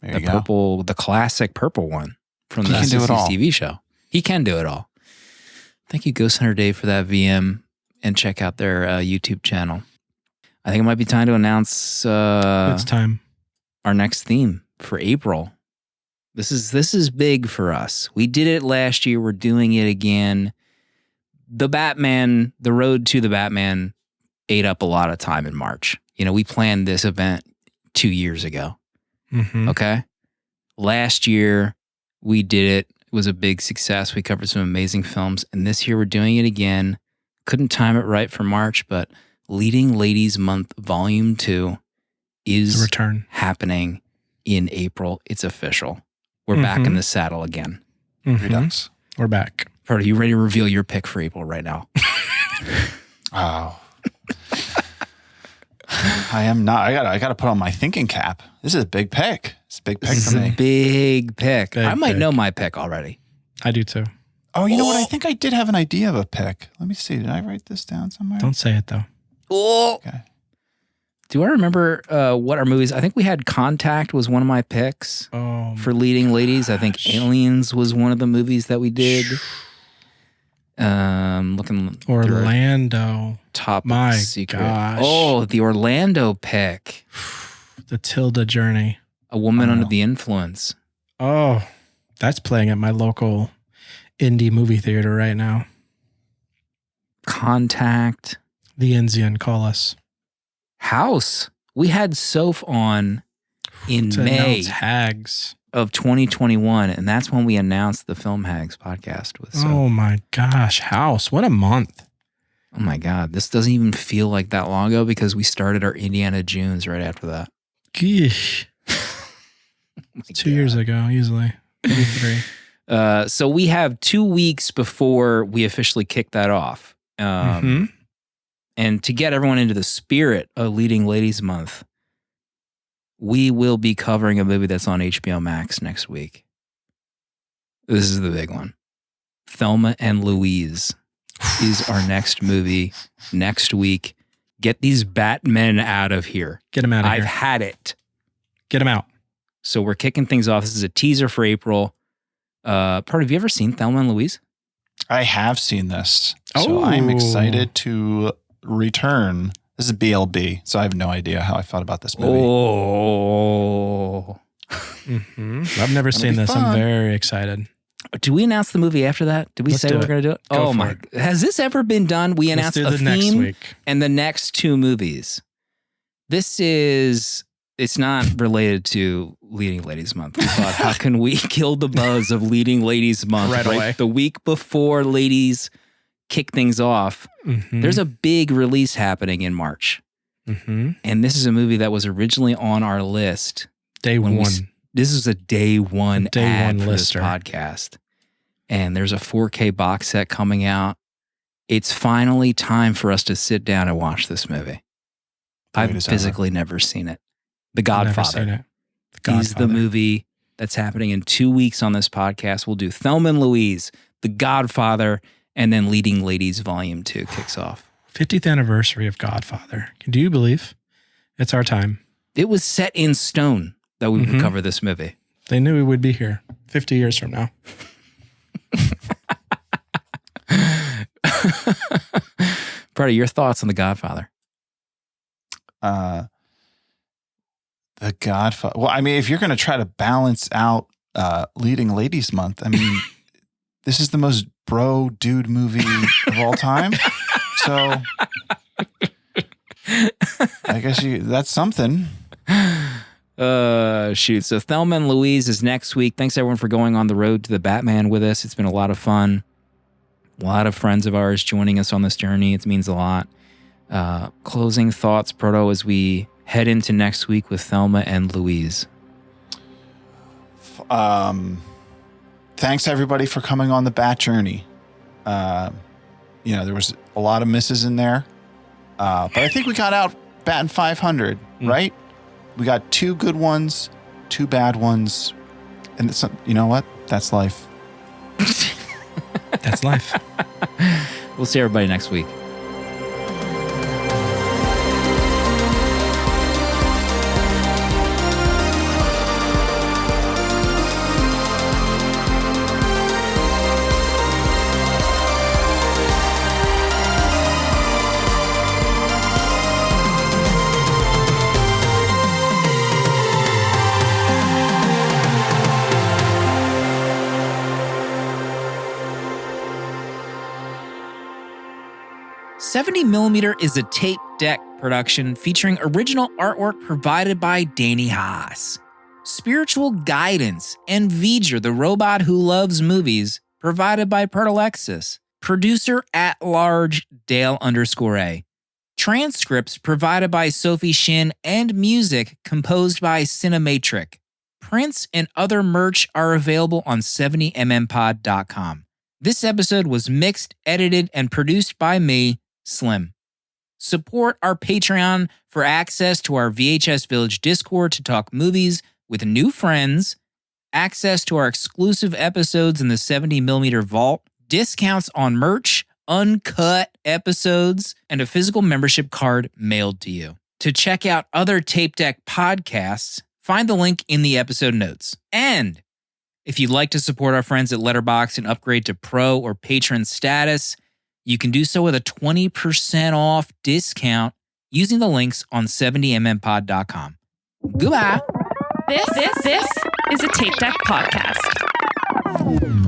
There you go. The classic purple one. from the 60s TV show. He can do it all. Thank you, Ghost Hunter Dave, for that VM, and check out their YouTube channel. I think it might be time to announce it's time. Our next theme for April. This is big for us. We did it last year. We're doing it again. The road to the Batman ate up a lot of time in March. We planned this event 2 years ago. Mm-hmm. Okay? Last year, we did it. It was a big success. We covered some amazing films. And this year, we're doing it again. Couldn't time it right for March, but Leading Ladies Month Volume 2 is return happening in April. It's official. We're back in the saddle again. Redux. We're back. Proto, you ready to reveal your pick for April right now? Oh. I am not. I got to put on my thinking cap. This is a big pick. It's a big pick for me. Big pick. Big I might pick. know my pick already. I do too. Oh, you know what? I think I did have an idea of a pick. Let me see. Did I write this down somewhere? Don't say it though. Oh. Okay. Do I remember what our movies? I think we had Contact was one of my picks for Leading Ladies. I think Aliens was one of the movies that we did. Looking Orlando. Top My secret. gosh. Oh, the Orlando pick. The Tilda Journey. A Woman Under the Influence. Oh, that's playing at my local indie movie theater right now. Contact. The Enzian Call Us. House. We had Soph on in To May announce Hags. of 2021, and that's when we announced the Film Hags podcast with Soph. Oh my gosh, House. What a month. Oh my God. This doesn't even feel like that long ago because we started our Indiana Jones right after that. Geesh. 2 years ago, easily. Maybe 3. So we have 2 weeks before we officially kick that off. And to get everyone into the spirit of Leading Ladies Month, we will be covering a movie that's on HBO Max next week. This is the big one. Thelma and Louise is our next movie next week. Get these Batmen out of here. Get them out of here. I've had it. Get them out. So we're kicking things off. This is a teaser for April. Part, have you ever seen Thelma and Louise? I have seen this. So I'm excited to return. This is BLB, so I have no idea how I felt about this movie. Oh. I've never seen this. fun. I'm very excited. Do we announce the movie after that? Did we Let's say do we're it. going to do it? Go Oh for my. it. Has this ever been done? We Let's announced do a the next theme week. and the next 2 movies. It's not related to Leading Ladies Month. We thought, how can we kill the buzz of Leading Ladies Month Right away. The week before ladies kick things off? There's a big release happening in March. And this is a movie that was originally on our list. Day when one. This is a day one Day ad one for lister. this podcast. And there's a 4K box set coming out. It's finally time for us to sit down and watch this movie. I've physically never seen it. The Godfather. Never seen it. The Godfather. Is the movie that's happening in 2 weeks on this podcast. We'll do Thelma and Louise, The Godfather, and then Leading Ladies Volume 2 kicks off. 50th anniversary of Godfather. Do you believe? It's our time. It was set in stone that we would cover this movie. They knew we would be here 50 years from now. Proto, your thoughts on The Godfather? The Godfather. Well, I mean, if you're going to try to balance out Leading Ladies Month, I mean, this is the most bro dude movie of all time. So I guess that's something. Shoot. So Thelma and Louise is next week. Thanks everyone for going on the road to the Batman with us. It's been a lot of fun. A lot of friends of ours joining us on this journey. It means a lot. Closing thoughts, Proto, as we head into next week with Thelma and Louise. Thanks everybody for coming on the Bat journey. There was a lot of misses in there. But I think we got out batting 500, right? We got 2 good ones, 2 bad ones. And you know what? That's life. That's life. We'll see everybody next week. 70mm is a tape deck production featuring original artwork provided by Danny Haas. Spiritual guidance and V'ger, the robot who loves movies, provided by Pertalexis. Producer at large, Dale_A. Transcripts provided by Sophie Shin and music composed by Cinematrix. Prints and other merch are available on 70mmpod.com. This episode was mixed, edited, and produced by me, Slim. Support our Patreon for access to our VHS Village Discord to talk movies with new friends, access to our exclusive episodes in the 70mm vault, discounts on merch, uncut episodes, and a physical membership card mailed to you. To check out other Tape Deck podcasts, find the link in the episode notes. And if you'd like to support our friends at Letterboxd and upgrade to Pro or Patron status, you can do so with a 20% off discount using the links on 70mmpod.com. Goodbye. This is a Tape Deck podcast.